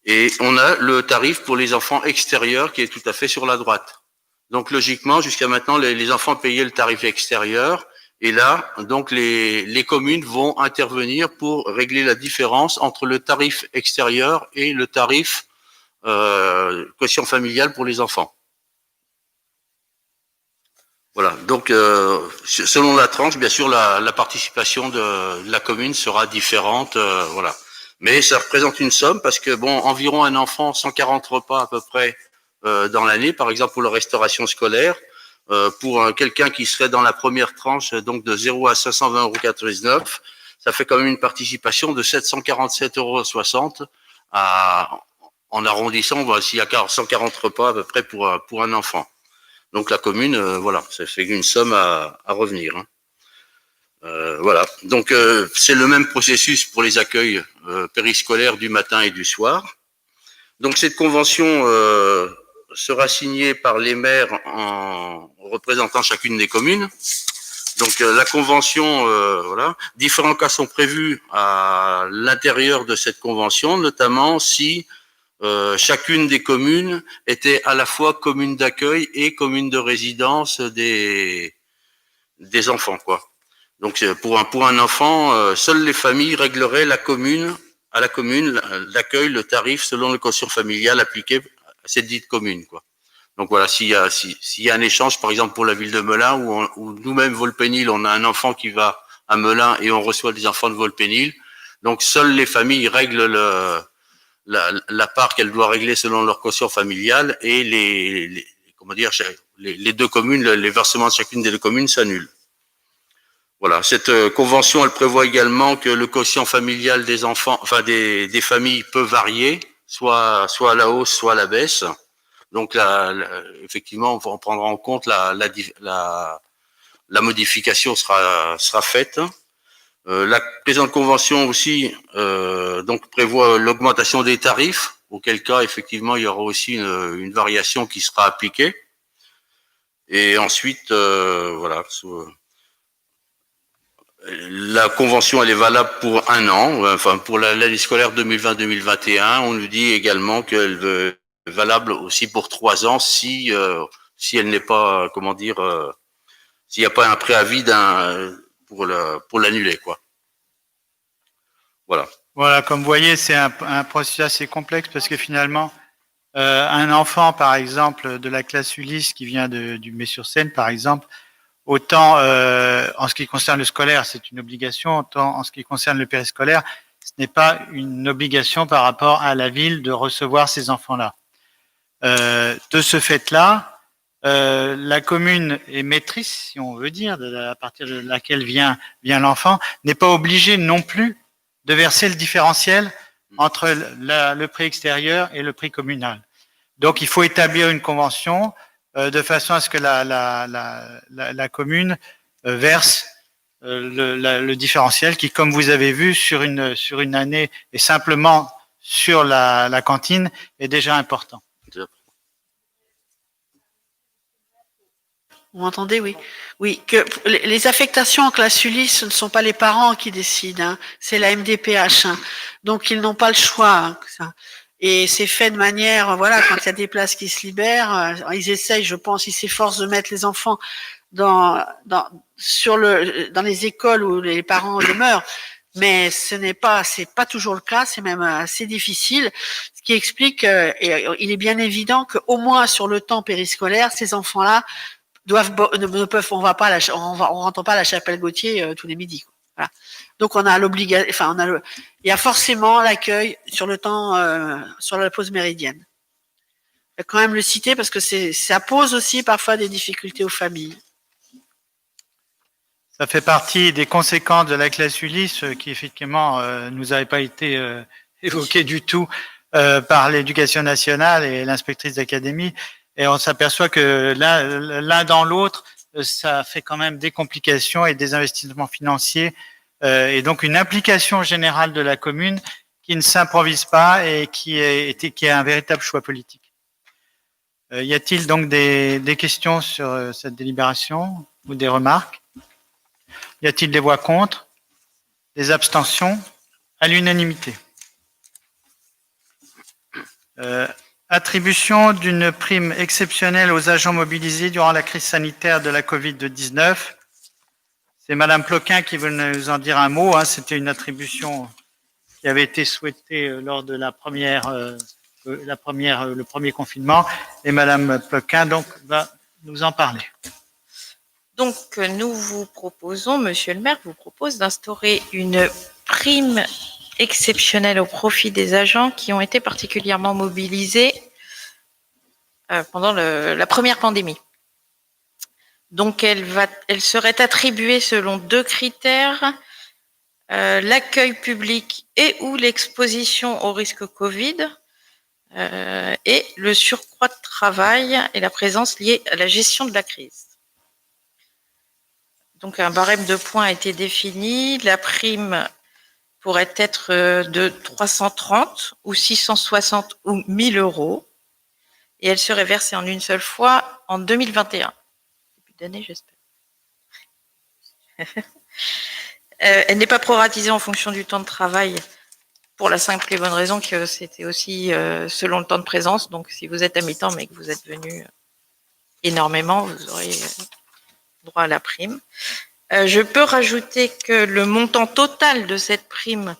Et on a le tarif pour les enfants extérieurs qui est tout à fait sur la droite. Donc logiquement, jusqu'à maintenant, les enfants payaient le tarif extérieur. Et là, donc les communes vont intervenir pour régler la différence entre le tarif extérieur et le tarif quotient familial pour les enfants. Voilà. Donc selon la tranche, bien sûr, la participation de la commune sera différente. Voilà. Mais ça représente une somme parce que environ un enfant, 140 repas à peu près dans l'année, par exemple pour la restauration scolaire, pour quelqu'un qui serait dans la première tranche, donc de 0 à 520,99 €, ça fait quand même une participation de 747,60 € en arrondissant, s'il y a 140 repas à peu près pour un enfant. Donc la commune, voilà, ça fait une somme à revenir. Voilà. Donc c'est le même processus pour les accueils périscolaires du matin et du soir. Donc cette convention sera signée par les maires en représentant chacune des communes. Donc la convention, voilà, différents cas sont prévus à l'intérieur de cette convention, notamment si chacune des communes était à la fois commune d'accueil et commune de résidence des enfants, quoi. Donc pour un enfant, seules les familles régleraient à la commune l'accueil, le tarif selon le quotient familial appliqué à cette dite commune, quoi. Donc voilà, s'il y a un échange, par exemple pour la ville de Melun, où nous-mêmes Volpénil, on a un enfant qui va à Melun et on reçoit des enfants de Volpénil, donc seules les familles règlent la part qu'elles doivent régler selon leur quotient familial et les deux communes, les versements de chacune des deux communes s'annulent. Voilà, cette convention, elle prévoit également que le quotient familial des enfants, des familles peut varier, soit à la hausse, soit à la baisse. Donc effectivement, on prendra en compte la modification sera faite. La présente convention aussi donc prévoit l'augmentation des tarifs, auquel cas effectivement il y aura aussi une variation qui sera appliquée. Et ensuite, voilà, la convention, elle est valable pour 1 an, enfin pour l'année scolaire 2020-2021. On nous dit également qu'elle est valable aussi pour 3 ans si elle n'est pas, comment dire, s'il n'y a pas un préavis pour l'annuler, quoi. Voilà. Voilà, comme vous voyez, c'est un processus assez complexe parce que finalement, un enfant, par exemple, de la classe Ulysse qui vient du Mets-sur-Seine, par exemple, autant en ce qui concerne le scolaire, c'est une obligation, autant en ce qui concerne le périscolaire, ce n'est pas une obligation par rapport à la ville de recevoir ces enfants-là. De ce fait-là, la commune émettrice, si on veut dire, à partir de laquelle vient l'enfant, n'est pas obligée non plus de verser le différentiel entre le prix extérieur et le prix communal. Donc, il faut établir une convention de façon à ce que la commune verse le différentiel qui, comme vous avez vu, sur une année et simplement sur la cantine, est déjà important. Vous m'entendez, oui. Oui, que les affectations en classe Ulysse, ce ne sont pas les parents qui décident, hein, c'est la MDPH. Hein. Donc, ils n'ont pas le choix. Hein, ça. Et c'est fait de manière, voilà, quand il y a des places qui se libèrent, ils essayent, je pense, ils s'efforcent de mettre les enfants dans les écoles où les parents demeurent. Mais c'est pas toujours le cas, c'est même assez difficile. Ce qui explique, et il est bien évident qu'au moins sur le temps périscolaire, ces enfants-là on rentre pas à la chapelle Gauthier tous les midis. Quoi. Voilà. Donc on a l'obligation, il y a forcément l'accueil sur le temps, sur la pause méridienne. Il faut quand même le citer parce que ça pose aussi parfois des difficultés aux familles. Ça fait partie des conséquences de la classe Ulysse qui effectivement nous avait pas été évoquée du tout par l'éducation nationale et l'inspectrice d'académie. Et on s'aperçoit que l'un dans l'autre, ça fait quand même des complications et des investissements financiers et donc une implication générale de la commune qui ne s'improvise pas et qui est un véritable choix politique. Y a-t-il donc des questions sur cette délibération ou des remarques? Y a-t-il des voix contre? Des abstentions? À l'unanimité. Attribution d'une prime exceptionnelle aux agents mobilisés durant la crise sanitaire de la Covid-19. C'est Madame Ploquin qui veut nous en dire un mot. Hein. C'était une attribution qui avait été souhaitée lors de le premier confinement. Et Madame Ploquin, donc, va nous en parler. Donc, nous vous proposons, Monsieur le maire, vous propose d'instaurer une prime exceptionnelle au profit des agents qui ont été particulièrement mobilisés pendant la première pandémie. Donc, elle serait attribuée selon 2 critères, l'accueil public et ou l'exposition au risque Covid et le surcroît de travail et la présence liée à la gestion de la crise. Donc, un barème de points a été défini. La prime pourrait être de 330 ou 660 ou 1000 euros et elle serait versée en une seule fois en 2021. Début d'année, j'espère. Elle n'est pas proratisée en fonction du temps de travail pour la simple et bonne raison que c'était aussi selon le temps de présence. Donc, si vous êtes à mi-temps mais que vous êtes venu énormément, vous aurez droit à la prime. Je peux rajouter que le montant total de cette prime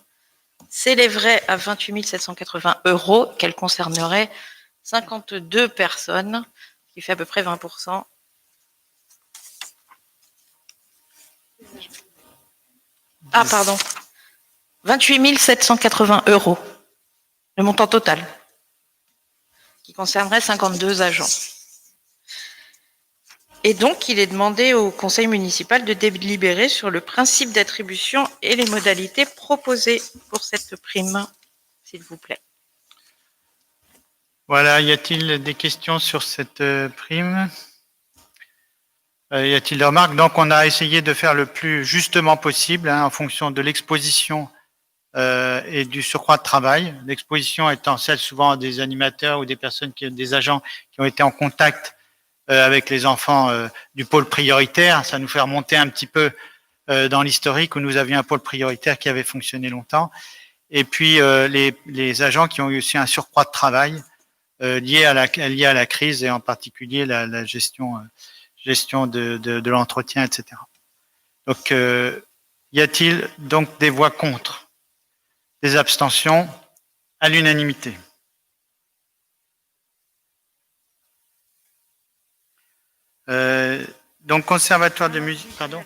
s'élèverait à 28 780 euros, qu'elle concernerait 52 personnes, qui fait à peu près 20%. Ah, pardon. 28 780 euros, le montant total, qui concernerait 52 agents. Et donc, il est demandé au conseil municipal de délibérer sur le principe d'attribution et les modalités proposées pour cette prime, s'il vous plaît. Voilà, y a-t-il des questions sur cette prime? Y a-t-il des remarques? Donc, on a essayé de faire le plus justement possible en fonction de l'exposition et du surcroît de travail. L'exposition étant celle souvent des animateurs ou des personnes, des agents qui ont été en contact avec les enfants du pôle prioritaire. Ça nous fait remonter un petit peu dans l'historique où nous avions un pôle prioritaire qui avait fonctionné longtemps. Et puis les agents qui ont eu aussi un surcroît de travail lié à la crise et en particulier la gestion de l'entretien, etc. Donc, y a-t-il donc des voix contre? Des abstentions? À l'unanimité. Donc, conservatoire de musique, pardon.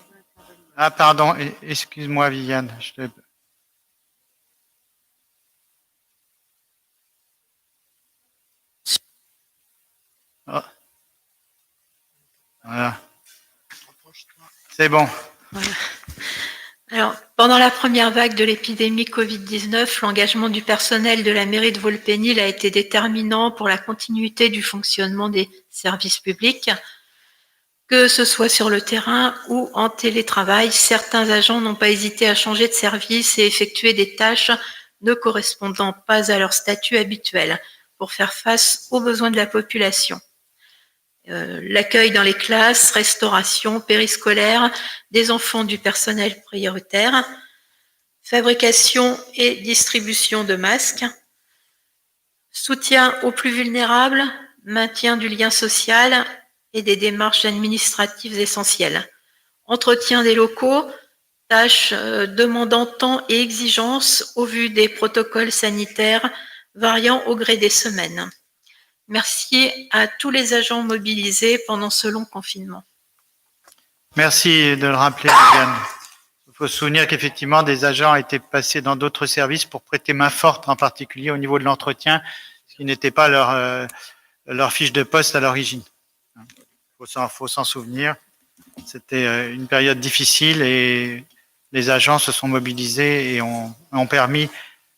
Ah, pardon, excuse-moi, Viviane. Oh. Voilà. C'est bon. Voilà. Alors, pendant la première vague de l'épidémie Covid-19, l'engagement du personnel de la mairie de Volpénil a été déterminant pour la continuité du fonctionnement des services publics. Que ce soit sur le terrain ou en télétravail, certains agents n'ont pas hésité à changer de service et effectuer des tâches ne correspondant pas à leur statut habituel pour faire face aux besoins de la population. L'accueil dans les classes, restauration, périscolaire des enfants du personnel prioritaire, fabrication et distribution de masques, soutien aux plus vulnérables, maintien du lien social et des démarches administratives essentielles, entretien des locaux, tâches demandant temps et exigence au vu des protocoles sanitaires variant au gré des semaines. Merci à tous les agents mobilisés pendant ce long confinement. Merci de le rappeler, Viviane. Il faut se souvenir qu'effectivement, des agents étaient passés dans d'autres services pour prêter main forte, en particulier au niveau de l'entretien, ce qui n'était pas leur fiche de poste à l'origine. Il faut s'en souvenir. C'était une période difficile et les agents se sont mobilisés et ont permis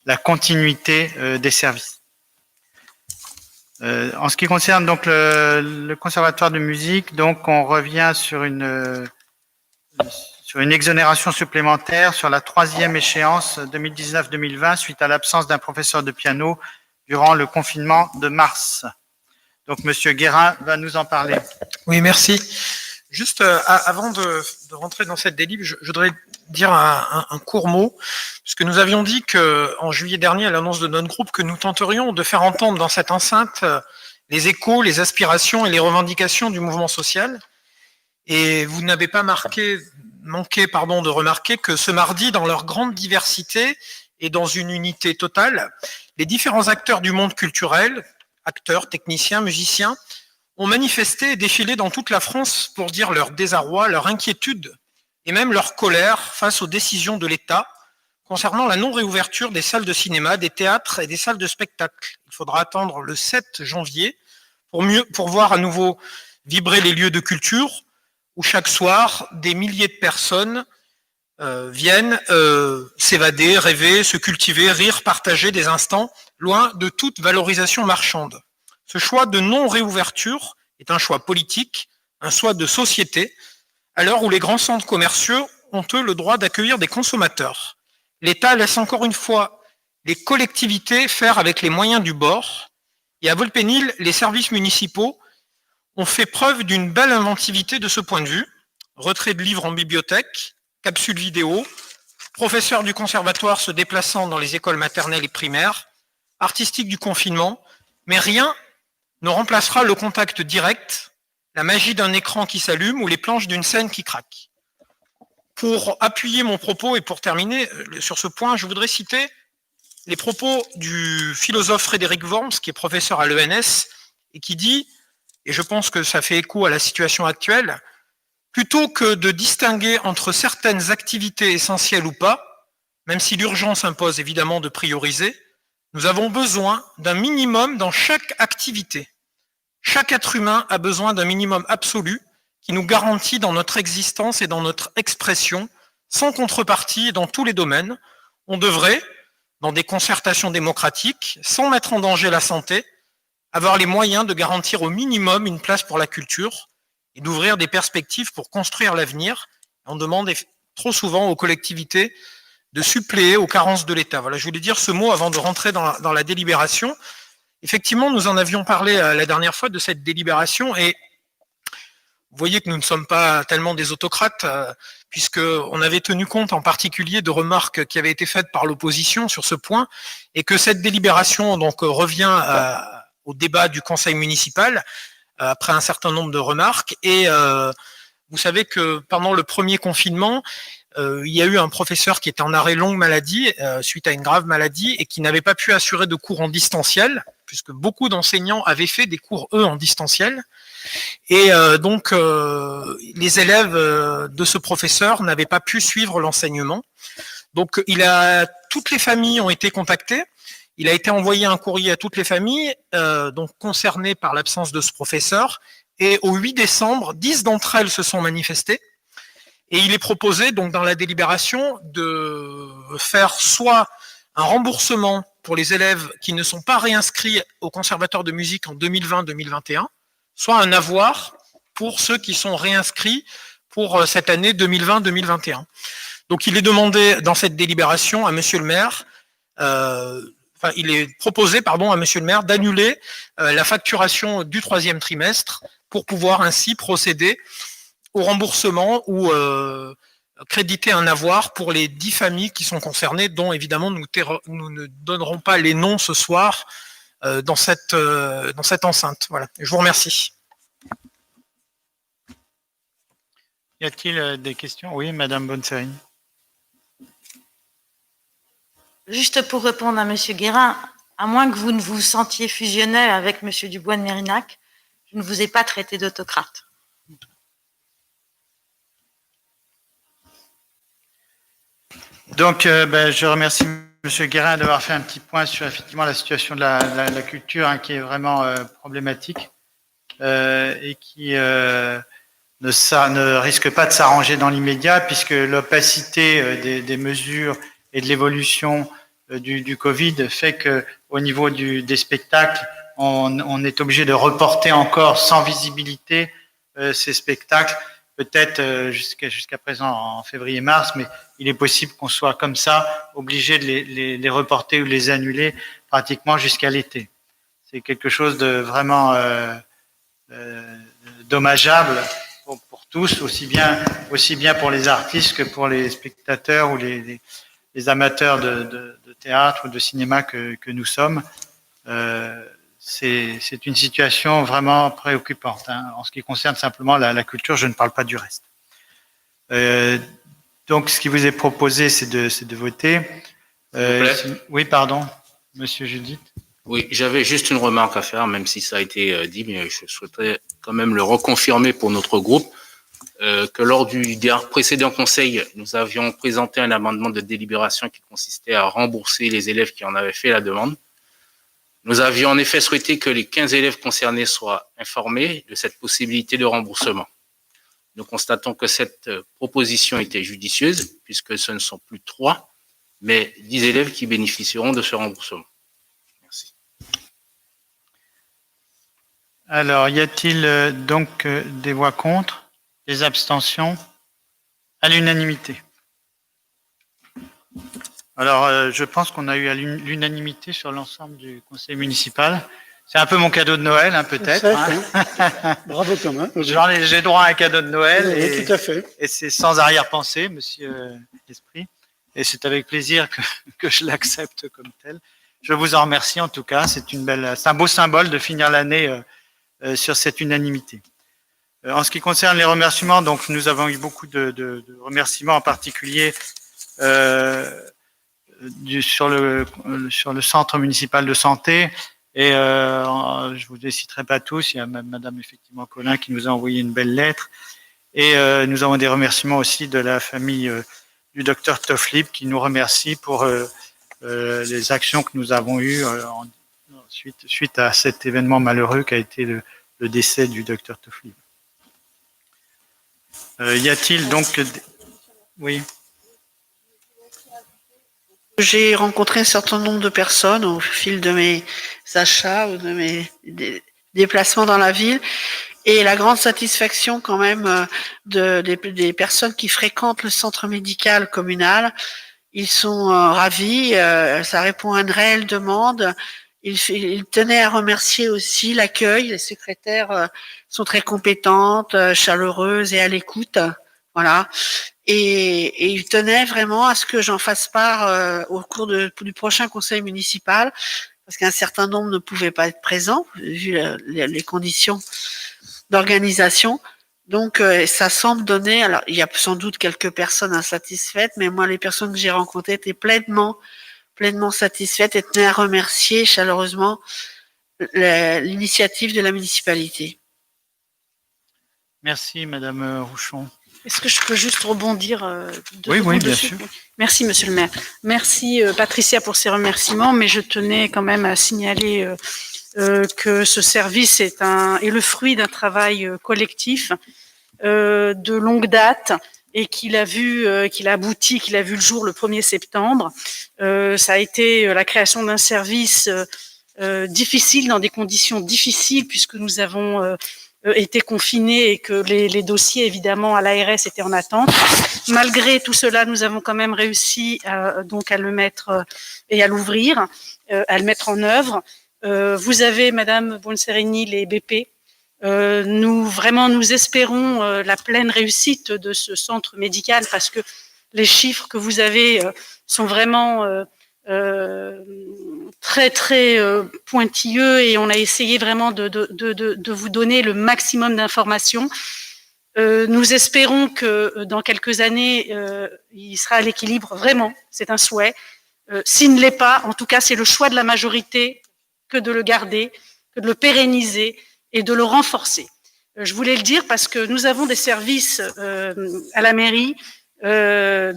la continuité des services. En ce qui concerne donc le conservatoire de musique, donc on revient sur une exonération supplémentaire sur la 3e échéance 2019-2020 suite à l'absence d'un professeur de piano durant le confinement de mars. Donc Monsieur Guérin va nous en parler. Oui, merci. Juste avant de rentrer dans cette délib, je voudrais dire un court mot, puisque nous avions dit qu'en juillet dernier, à l'annonce de notre groupe, que nous tenterions de faire entendre dans cette enceinte les échos, les aspirations et les revendications du mouvement social. Et vous n'avez pas manqué de remarquer que ce mardi, dans leur grande diversité et dans une unité totale, les différents acteurs du monde culturel, acteurs, techniciens, musiciens, ont manifesté et défilé dans toute la France pour dire leur désarroi, leur inquiétude et même leur colère face aux décisions de l'État concernant la non-réouverture des salles de cinéma, des théâtres et des salles de spectacle. Il faudra attendre le 7 janvier pour voir à nouveau vibrer les lieux de culture où chaque soir, des milliers de personnes viennent s'évader, rêver, se cultiver, rire, partager des instants loin de toute valorisation marchande. Ce choix de non-réouverture est un choix politique, un choix de société, à l'heure où les grands centres commerciaux ont, eux, le droit d'accueillir des consommateurs. L'État laisse encore une fois les collectivités faire avec les moyens du bord, et à Volpénil, les services municipaux ont fait preuve d'une belle inventivité de ce point de vue. Retrait de livres en bibliothèque, capsules vidéo, professeurs du conservatoire se déplaçant dans les écoles maternelles et primaires, artistique du confinement, mais rien ne remplacera le contact direct, la magie d'un écran qui s'allume ou les planches d'une scène qui craque. Pour appuyer mon propos et pour terminer sur ce point, je voudrais citer les propos du philosophe Frédéric Worms, qui est professeur à l'ENS, et qui dit, et je pense que ça fait écho à la situation actuelle, plutôt que de distinguer entre certaines activités essentielles ou pas, même si l'urgence impose évidemment de prioriser, nous avons besoin d'un minimum dans chaque activité. Chaque être humain a besoin d'un minimum absolu qui nous garantit dans notre existence et dans notre expression, sans contrepartie et dans tous les domaines. On devrait, dans des concertations démocratiques, sans mettre en danger la santé, avoir les moyens de garantir au minimum une place pour la culture et d'ouvrir des perspectives pour construire l'avenir. On demande trop souvent aux collectivités de suppléer aux carences de l'État. Voilà, je voulais dire ce mot avant de rentrer dans la délibération. Effectivement, nous en avions parlé la dernière fois de cette délibération et Vous voyez que nous ne sommes pas tellement des autocrates, puisqu'on avait tenu compte en particulier de remarques qui avaient été faites par l'opposition sur ce point, et que cette délibération donc revient au débat du conseil municipal après un certain nombre de remarques. Et vous savez que pendant le premier confinement, il y a eu un professeur qui était en arrêt longue maladie suite à une grave maladie et qui n'avait pas pu assurer de cours en distanciel, puisque beaucoup d'enseignants avaient fait des cours, eux, en distanciel. Et donc, les élèves de ce professeur n'avaient pas pu suivre l'enseignement. Donc, toutes les familles ont été contactées. Il a été envoyé un courrier à toutes les familles donc concernées par l'absence de ce professeur. Et au 8 décembre, 10 d'entre elles se sont manifestées. Et il est proposé, donc, dans la délibération, de faire soit un remboursement pour les élèves qui ne sont pas réinscrits au conservatoire de musique en 2020-2021, soit un avoir pour ceux qui sont réinscrits pour cette année 2020-2021. Donc, il est demandé dans cette délibération à Monsieur le maire, il est proposé, pardon, à Monsieur le maire d'annuler la facturation du 3e trimestre pour pouvoir ainsi procéder au remboursement ou créditer un avoir pour les 10 familles qui sont concernées, dont évidemment nous ne donnerons pas les noms ce soir dans cette enceinte. Voilà. Je vous remercie. Y a-t-il des questions? Oui, Madame Bonserine. Juste pour répondre à Monsieur Guérin, à moins que vous ne vous sentiez fusionnel avec Monsieur Dubois de Mérinac, je ne vous ai pas traité d'autocrate. Donc, je remercie Monsieur Guérin d'avoir fait un petit point sur effectivement la situation de la culture, hein, qui est vraiment problématique et qui ne risque pas de s'arranger dans l'immédiat, puisque l'opacité des mesures et de l'évolution du Covid fait que au niveau des spectacles, on est obligé de reporter encore sans visibilité ces spectacles, peut-être jusqu'à présent en février-mars, mais il est possible qu'on soit comme ça obligé de les reporter ou de les annuler pratiquement jusqu'à l'été. C'est quelque chose de vraiment dommageable pour tous, aussi bien pour les artistes que pour les spectateurs ou les amateurs de théâtre ou de cinéma que nous sommes. C'est une situation vraiment préoccupante, hein. En ce qui concerne simplement la culture, je ne parle pas du reste. Donc, ce qui vous est proposé, c'est de voter. Oui, pardon, Monsieur Judith. Oui, j'avais juste une remarque à faire, même si ça a été dit, mais je souhaiterais quand même le reconfirmer pour notre groupe, que lors du précédent conseil, nous avions présenté un amendement de délibération qui consistait à rembourser les élèves qui en avaient fait la demande. Nous avions en effet souhaité que les 15 élèves concernés soient informés de cette possibilité de remboursement. Nous constatons que cette proposition était judicieuse, puisque ce ne sont plus 3, mais 10 élèves qui bénéficieront de ce remboursement. Merci. Alors, y a-t-il donc des voix contre, des abstentions? À l'unanimité. Alors, je pense qu'on a eu à l'unanimité sur l'ensemble du conseil municipal. C'est un peu mon cadeau de Noël, hein, peut-être. Hein. Bravo Thomas. J'ai droit à un cadeau de Noël. Oui, et, tout à fait. Et c'est sans arrière-pensée, Monsieur Esprit. Et c'est avec plaisir que je l'accepte comme tel. Je vous en remercie en tout cas. C'est un beau symbole de finir l'année sur cette unanimité. En ce qui concerne les remerciements, donc nous avons eu beaucoup de remerciements, en particulier sur le centre municipal de santé. Et je vous les citerai pas tous. Il y a Madame effectivement Colin qui nous a envoyé une belle lettre. Et nous avons des remerciements aussi de la famille du docteur Toflib qui nous remercie pour les actions que nous avons eues suite à cet événement malheureux qu'a été le décès du docteur Toflib. Y a-t-il donc... Oui. J'ai rencontré un certain nombre de personnes au fil de mes achats ou de mes déplacements dans la ville, et la grande satisfaction quand même des personnes qui fréquentent le centre médical communal. Ils sont ravis, ça répond à une réelle demande, il tenait à remercier aussi l'accueil. Les secrétaires sont très compétentes, chaleureuses et à l'écoute. Voilà. Et il tenait vraiment à ce que j'en fasse part au cours du prochain conseil municipal, parce qu'un certain nombre ne pouvaient pas être présents, vu les conditions d'organisation. Donc, ça semble donner, alors il y a sans doute quelques personnes insatisfaites, mais moi, les personnes que j'ai rencontrées étaient pleinement satisfaites et tenaient à remercier chaleureusement l'initiative de la municipalité. Merci, Madame Rouchon. Est-ce que je peux juste rebondir Oui, bien dessus? sûr. Merci, Monsieur le maire. Merci, Patricia, pour ces remerciements, mais je tenais quand même à signaler que ce service est le fruit d'un travail collectif de longue date et qu'il a vu le jour le 1er septembre. Ça a été la création d'un service difficile, dans des conditions difficiles, puisque nous avons été confinés et que les dossiers, évidemment, à l'ARS étaient en attente. Malgré tout cela, nous avons quand même réussi donc à le mettre et à l'ouvrir, à le mettre en œuvre. Vous avez, Madame Bonserini, les BP. Nous espérons la pleine réussite de ce centre médical, parce que les chiffres que vous avez sont vraiment très pointilleux, et on a essayé vraiment de vous donner le maximum d'informations. Nous espérons que dans quelques années, il sera à l'équilibre, vraiment, c'est un souhait. S'il ne l'est pas, en tout cas, c'est le choix de la majorité que de le garder, que de le pérenniser et de le renforcer. Je voulais le dire parce que nous avons des services à la mairie que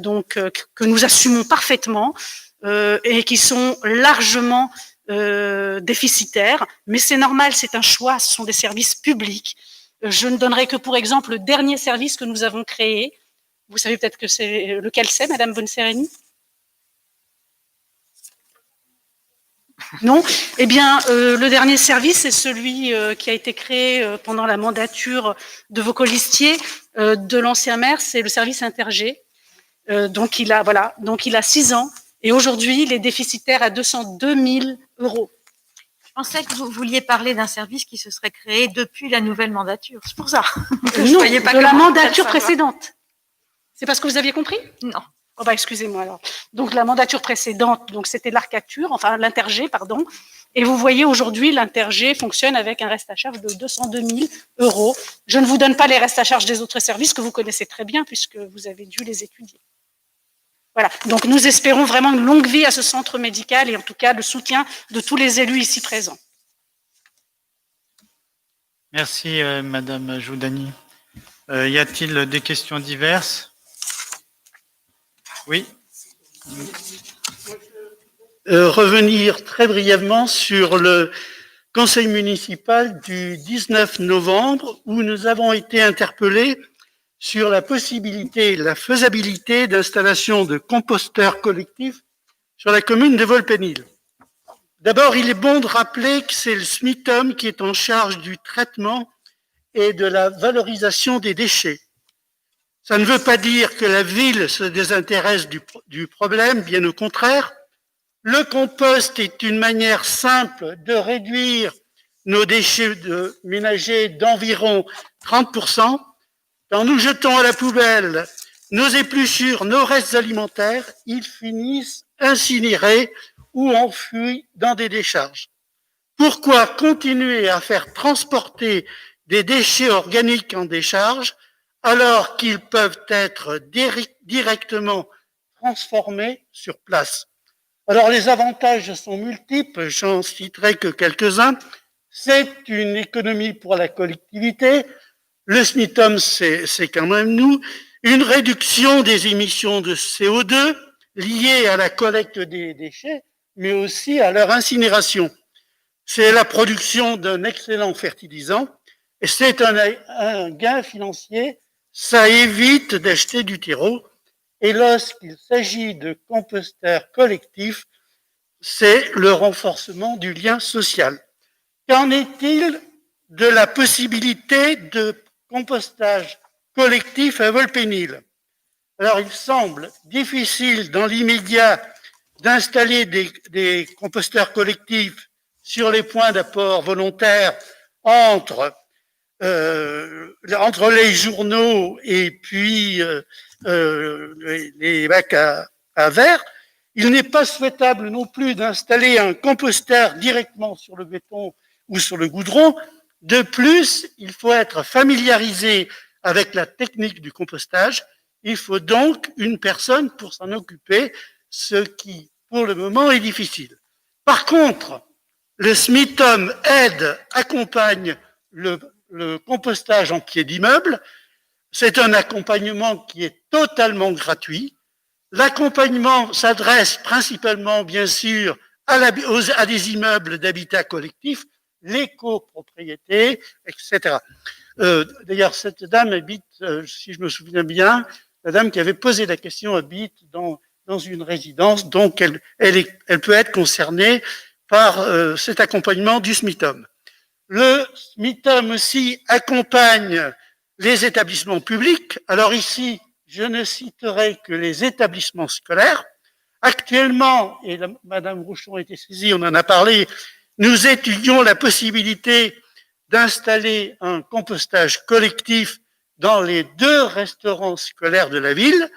nous assumons parfaitement et qui sont largement déficitaires, mais c'est normal, c'est un choix, ce sont des services publics. Je ne donnerai que pour exemple le dernier service que nous avons créé. Vous savez peut-être que c'est lequel c'est, Madame Bonserini? Non? Eh bien, le dernier service, c'est celui qui a été créé pendant la mandature de vos colistiers, de l'ancien maire, c'est le service Intergé. Donc il a 6 ans, et aujourd'hui, il est déficitaire à 202 000 €. Je pensais que vous vouliez parler d'un service qui se serait créé depuis la nouvelle mandature. C'est pour ça. Non, de la mandature précédente. C'est parce que vous aviez compris? Non. Oh bah excusez-moi alors. Donc la mandature précédente, donc c'était l'Arcature, enfin l'Intergé, pardon. Et vous voyez aujourd'hui, l'Intergé fonctionne avec un reste à charge de 202 000 €. Je ne vous donne pas les restes à charge des autres services que vous connaissez très bien puisque vous avez dû les étudier. Voilà. Donc nous espérons vraiment une longue vie à ce centre médical et en tout cas le soutien de tous les élus ici présents. Merci, Madame Joudani. Y a-t-il des questions diverses? Oui. Revenir très brièvement sur le conseil municipal du 19 novembre où nous avons été interpellés sur la possibilité, la faisabilité d'installation de composteurs collectifs sur la commune de Volpénil. D'abord, il est bon de rappeler que c'est le SMITOM qui est en charge du traitement et de la valorisation des déchets. Ça ne veut pas dire que la ville se désintéresse du problème, bien au contraire. Le compost est une manière simple de réduire nos déchets ménagers d'environ 30%. Quand nous jetons à la poubelle nos épluchures, nos restes alimentaires, ils finissent incinérés ou enfouis dans des décharges. Pourquoi continuer à faire transporter des déchets organiques en décharge alors qu'ils peuvent être directement transformés sur place? Alors les avantages sont multiples, j'en citerai que quelques-uns. C'est une économie pour la collectivité, le SMITOM c'est quand même nous, une réduction des émissions de CO2 liées à la collecte des déchets, mais aussi à leur incinération. C'est la production d'un excellent fertilisant et c'est un gain financier. Ça évite d'acheter du terreau. Et lorsqu'il s'agit de composteurs collectifs, c'est le renforcement du lien social. Qu'en est-il de la possibilité de compostage collectif à Volpénil? Alors, il semble difficile dans l'immédiat d'installer des composteurs collectifs sur les points d'apport volontaires entre les journaux et puis les bacs à verre. Il n'est pas souhaitable non plus d'installer un composteur directement sur le béton ou sur le goudron. De plus, il faut être familiarisé avec la technique du compostage. Il faut donc une personne pour s'en occuper, ce qui, pour le moment, est difficile. Par contre, le SMITOM aide, accompagne le compostage en pied d'immeuble. C'est un accompagnement qui est totalement gratuit. L'accompagnement s'adresse principalement, bien sûr, à des immeubles d'habitat collectif, les copropriétés, etc. D'ailleurs, cette dame habite, si je me souviens bien, la dame qui avait posé la question habite dans une résidence, donc elle peut être concernée par cet accompagnement du SMITOM. Le SMITOM aussi accompagne les établissements publics. Alors ici, je ne citerai que les établissements scolaires. Actuellement, et Madame Rouchon a été saisie, on en a parlé, nous étudions la possibilité d'installer un compostage collectif dans les 2 restaurants scolaires de la ville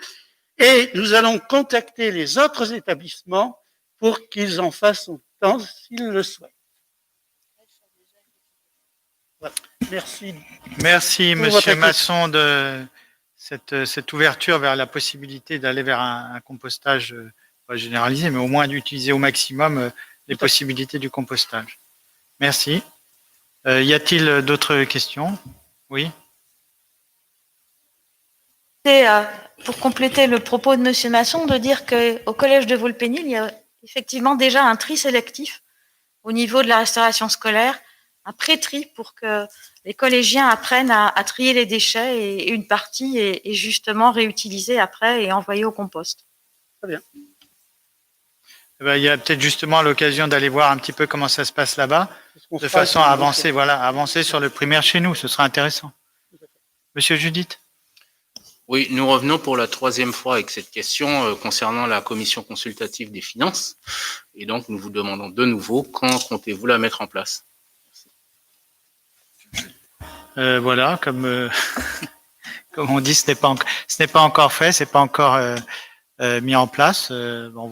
et nous allons contacter les autres établissements pour qu'ils en fassent autant s'ils le souhaitent. Voilà. Merci. Merci, Monsieur Masson, de cette ouverture vers la possibilité d'aller vers un compostage, pas généralisé, mais au moins d'utiliser au maximum les possibilités du compostage. Merci. Y a-t-il d'autres questions? Oui. C'est pour compléter le propos de Monsieur Masson, de dire qu'au collège de Volpénil, il y a effectivement déjà un tri sélectif au niveau de la restauration scolaire, un pré-tri pour que les collégiens apprennent à trier les déchets et une partie est justement réutilisée après et envoyée au compost. Très bien. Il y a peut-être justement l'occasion d'aller voir un petit peu comment ça se passe là-bas, de façon à avancer, avancer sur le primaire chez nous. Ce sera intéressant. Monsieur Judith? Oui, nous revenons pour la 3e fois avec cette question concernant la commission consultative des finances. Et donc, nous vous demandons de nouveau, quand comptez-vous la mettre en place? Voilà, comme on dit, ce n'est pas encore fait, c'est pas encore mis en place. On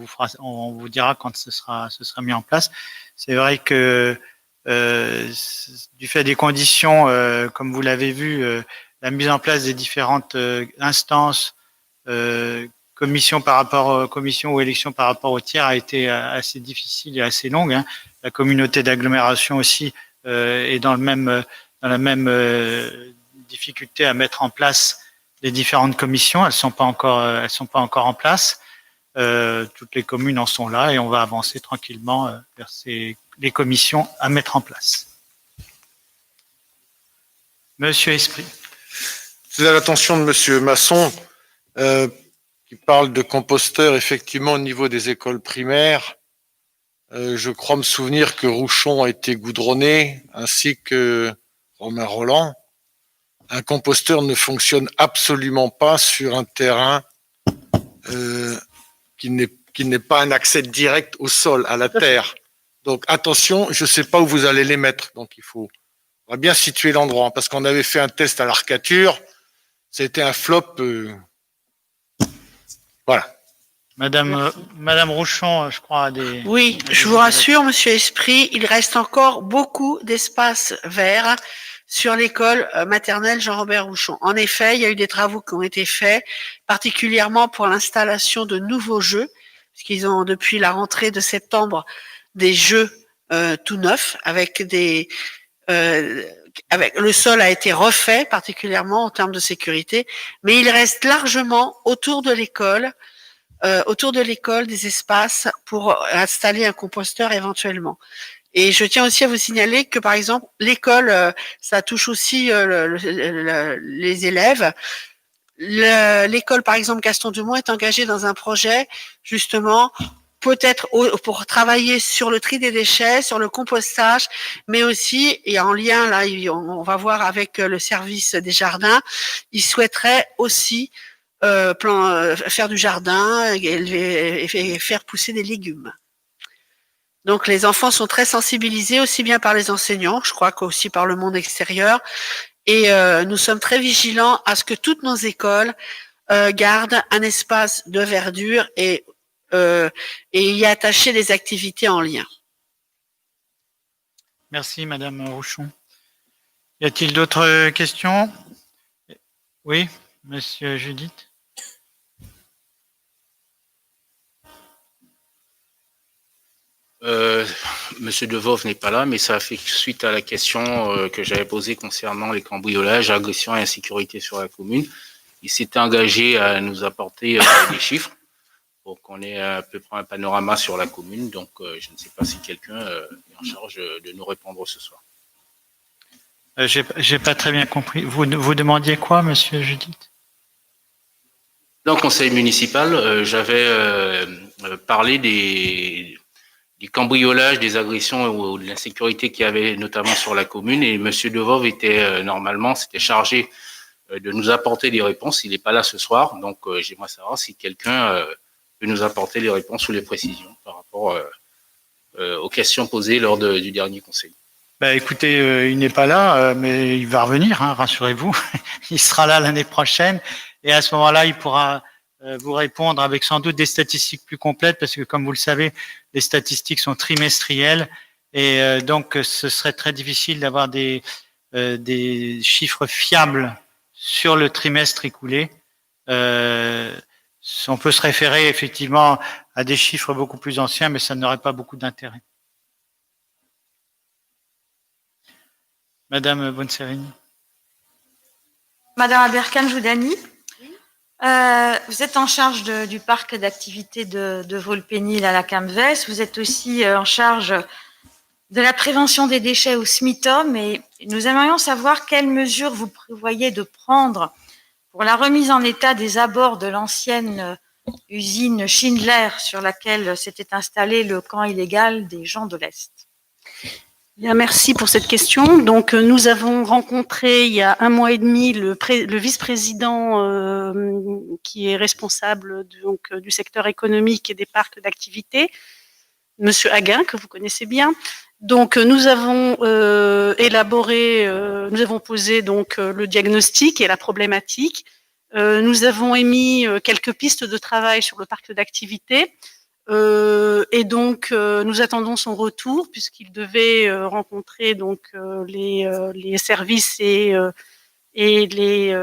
vous dira quand ce sera mis en place. C'est vrai que du fait des conditions, comme vous l'avez vu, la mise en place des différentes instances, commission par rapport commission ou élection par rapport au tiers a été assez difficile et assez longue. Hein. La communauté d'agglomération aussi est dans la même difficulté à mettre en place les différentes commissions. Elles sont pas encore en place. Toutes les communes en sont là et on va avancer tranquillement vers les commissions à mettre en place. Monsieur Esprit. C'est à l'attention de Monsieur Masson, qui parle de composteurs effectivement au niveau des écoles primaires. Je crois me souvenir que Rouchon a été goudronné, ainsi que Romain Roland. Un composteur ne fonctionne absolument pas sur un terrain qui n'est pas un accès direct au sol, à la terre. Donc attention, je ne sais pas où vous allez les mettre. Donc on va bien situer l'endroit, parce qu'on avait fait un test à l'Arcature. C'était un flop. Voilà. Madame Rouchon, je crois, a des... Oui, je vous rassure, Monsieur Esprit, il reste encore beaucoup d'espace vert sur l'école maternelle Jean-Robert Rouchon. En effet, il y a eu des travaux qui ont été faits, particulièrement pour l'installation de nouveaux jeux, puisqu'ils ont, depuis la rentrée de septembre, des jeux tout neufs, avec le sol a été refait, particulièrement en termes de sécurité, mais il reste largement autour de l'école des espaces pour installer un composteur éventuellement. Et je tiens aussi à vous signaler que, par exemple, l'école, ça touche aussi les élèves. L'école, par exemple, Gaston Dumont est engagée dans un projet, justement, peut-être pour travailler sur le tri des déchets, sur le compostage, mais aussi, et en lien, là, on va voir avec le service des jardins, ils souhaiteraient aussi faire du jardin et faire pousser des légumes. Donc les enfants sont très sensibilisés aussi bien par les enseignants, je crois qu'aussi par le monde extérieur. Et nous sommes très vigilants à ce que toutes nos écoles gardent un espace de verdure et y attacher des activités en lien. Merci, Madame Rouchon. Y a-t-il d'autres questions? Oui, Monsieur Judith. Monsieur Devove n'est pas là, mais ça fait suite à la question que j'avais posée concernant les cambriolages, agressions et insécurité sur la commune. Il s'était engagé à nous apporter des chiffres pour qu'on ait à peu près un panorama sur la commune. Donc, je ne sais pas si quelqu'un est en charge de nous répondre ce soir. J'ai pas très bien compris. Vous demandiez quoi, Monsieur Judith? Dans le conseil municipal, j'avais parlé des cambriolages, des agressions ou de l'insécurité qu'il y avait notamment sur la commune. Et Monsieur Devove était normalement, c'était chargé de nous apporter des réponses. Il n'est pas là ce soir, donc j'aimerais savoir si quelqu'un peut nous apporter les réponses ou les précisions par rapport aux questions posées lors du dernier conseil. Bah, écoutez, il n'est pas là, mais il va revenir, hein, rassurez-vous. Il sera là l'année prochaine et à ce moment-là, il pourra vous répondre avec sans doute des statistiques plus complètes parce que, comme vous le savez, les statistiques sont trimestrielles et donc ce serait très difficile d'avoir des chiffres fiables sur le trimestre écoulé. On peut se référer effectivement à des chiffres beaucoup plus anciens, mais ça n'aurait pas beaucoup d'intérêt. Madame Bonserini. Madame Aberkan-Joudani, vous êtes en charge du parc d'activités de Volpénil à la Camves. Vous êtes aussi en charge de la prévention des déchets au SMITOM et nous aimerions savoir quelles mesures vous prévoyez de prendre pour la remise en état des abords de l'ancienne usine Schindler sur laquelle s'était installé le camp illégal des gens de l'Est. Bien, merci pour cette question. Donc, nous avons rencontré il y a 1 mois et demi le vice-président qui est responsable du secteur économique et des parcs d'activité, Monsieur Haguin, que vous connaissez bien. Donc, nous avons nous avons posé donc le diagnostic et la problématique. Nous avons émis quelques pistes de travail sur le parc d'activité. Et donc, nous attendons son retour puisqu'il devait rencontrer donc les services et les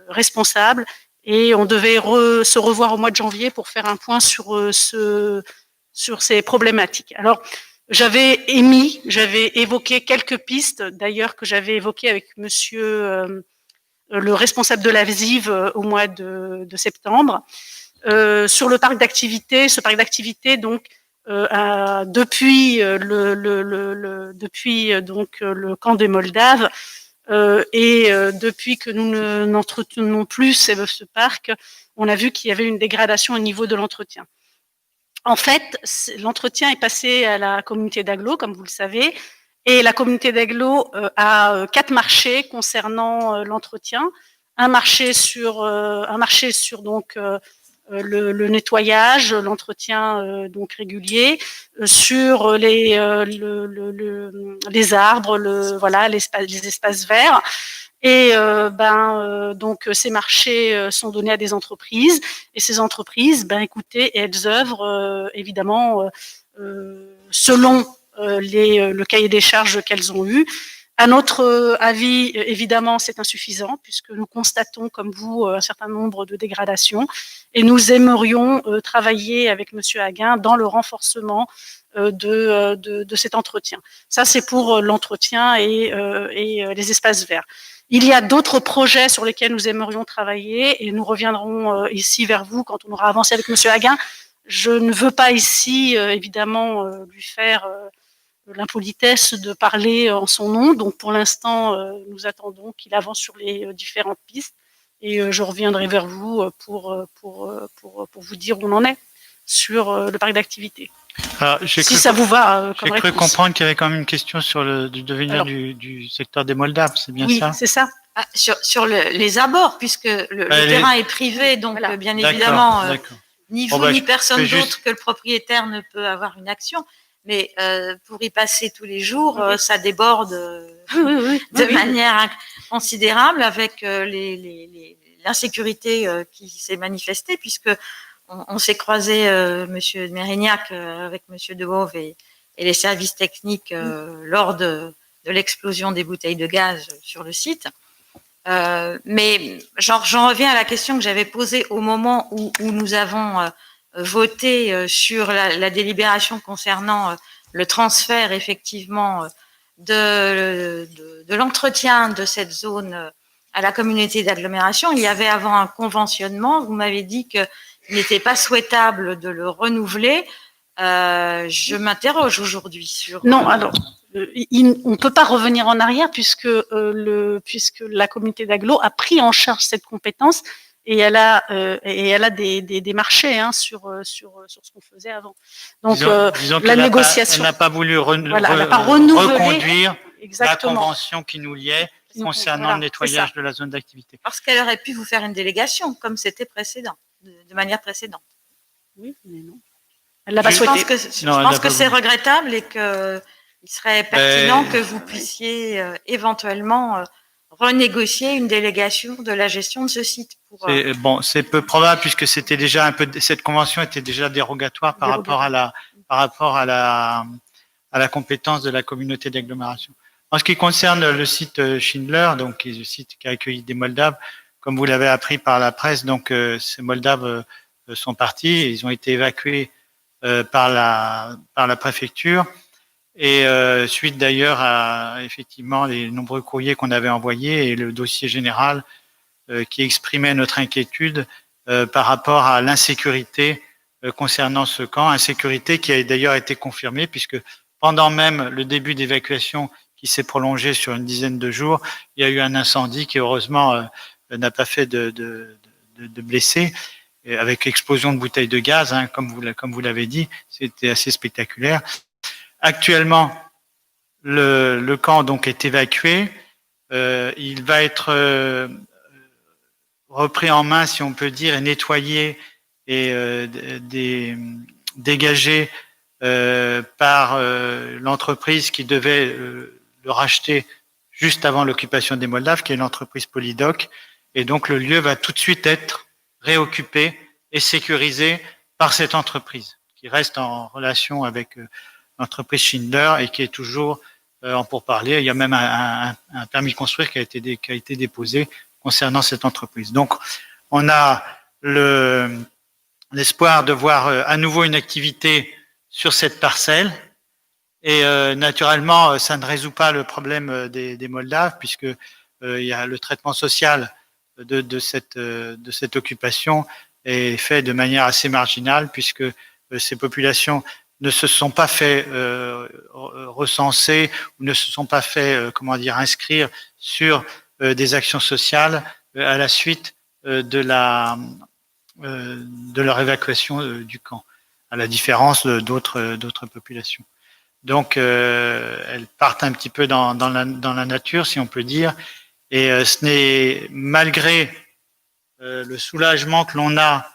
responsables. Et on devait se revoir au mois de janvier pour faire un point sur ces problématiques. Alors, j'avais évoqué quelques pistes, d'ailleurs, que j'avais évoquées avec monsieur le responsable de la VIV au mois de septembre. Sur le parc d'activité, ce parc d'activité donc depuis le camp des Moldaves et depuis que nous n'entretenons plus ce parc, on a vu qu'il y avait une dégradation au niveau de l'entretien. En fait, l'entretien est passé à la communauté d'agglo, comme vous le savez, et la communauté d'agglo a 4 marchés concernant l'entretien. Un marché sur donc le nettoyage, l'entretien donc régulier, sur les arbres, les espaces verts. Et donc ces marchés sont donnés à des entreprises et ces entreprises, écoutez, elles œuvrent évidemment selon le cahier des charges qu'elles ont eu. À notre avis, évidemment, c'est insuffisant puisque nous constatons, comme vous, un certain nombre de dégradations et nous aimerions travailler avec Monsieur Haguin dans le renforcement de cet entretien. Ça, c'est pour l'entretien et les espaces verts. Il y a d'autres projets sur lesquels nous aimerions travailler et nous reviendrons ici vers vous quand on aura avancé avec Monsieur Haguin. Je ne veux pas ici, évidemment, lui faire l'impolitesse de parler en son nom. Donc, pour l'instant, nous attendons qu'il avance sur les différentes pistes et je reviendrai vers vous pour vous dire où on en est sur le parc d'activité. Si ça vous va comme réponse. J'ai cru comprendre qu'il y avait quand même une question sur le devenir du secteur des Moldaves, c'est bien ça? Oui, c'est ça. Sur les abords, puisque le terrain est privé, donc bien évidemment, ni vous ni personne d'autre que le propriétaire ne peut avoir une action. Mais pour y passer tous les jours, ça déborde de manière considérable avec l'insécurité qui s'est manifestée, puisque on s'est croisé, Monsieur Mérignac, avec Monsieur Dehove et les services techniques lors de l'explosion des bouteilles de gaz sur le site. Mais j'en reviens à la question que j'avais posée au moment où nous avons voté sur la délibération concernant le transfert effectivement de l'entretien de cette zone à la communauté d'agglomération. Il y avait avant un conventionnement. Vous m'avez dit qu'il n'était pas souhaitable de le renouveler. Je m'interroge aujourd'hui sur... Non, alors, on ne peut pas revenir en arrière puisque la communauté d'agglo a pris en charge cette compétence et elle a des marchés sur ce qu'on faisait avant. Donc, disons la négociation... Elle n'a pas voulu reconduire la convention qui nous liait concernant le nettoyage de la zone d'activité. Parce qu'elle aurait pu vous faire une délégation, comme c'était précédent, de manière précédente. Oui, mais non. Elle l'a pas souhaité. Je pense que c'est regrettable et qu'il serait pertinent que vous puissiez éventuellement renégocier une délégation de la gestion de ce site. C'est peu probable puisque c'était déjà cette convention était déjà dérogatoire par rapport à la compétence de la communauté d'agglomération. En ce qui concerne le site Schindler, donc qui est le site qui a accueilli des Moldaves, comme vous l'avez appris par la presse, donc ces Moldaves sont partis, et ils ont été évacués par la préfecture, et suite d'ailleurs à effectivement les nombreux courriers qu'on avait envoyés et le dossier général qui exprimait notre inquiétude par rapport à l'insécurité concernant ce camp, insécurité qui a d'ailleurs été confirmée puisque pendant même le début d'évacuation qui s'est prolongé sur une dizaine de jours, il y a eu un incendie qui heureusement n'a pas fait de blessés, avec explosion de bouteilles de gaz, comme vous l'avez dit, c'était assez spectaculaire. Actuellement, le camp donc est évacué, il va être repris en main, si on peut dire, et nettoyé et dégagé par l'entreprise qui devait le racheter juste avant l'occupation des Moldaves, qui est l'entreprise Polydoc, et donc le lieu va tout de suite être réoccupé et sécurisé par cette entreprise, qui reste en relation avec l'entreprise Schindler et qui est toujours en pourparlers. Il y a même un permis de construire qui a été déposé concernant cette entreprise. Donc, on a l'espoir de voir à nouveau une activité sur cette parcelle. Et naturellement, ça ne résout pas le problème des Moldaves, puisque il y a le traitement social de cette occupation est fait de manière assez marginale, puisque ces populations ne se sont pas fait recenser ou ne se sont pas fait inscrire sur des actions sociales à la suite de leur évacuation du camp, à la différence d'autres populations. Donc, elles partent un petit peu dans la nature, si on peut dire, et ce n'est, malgré le soulagement que l'on a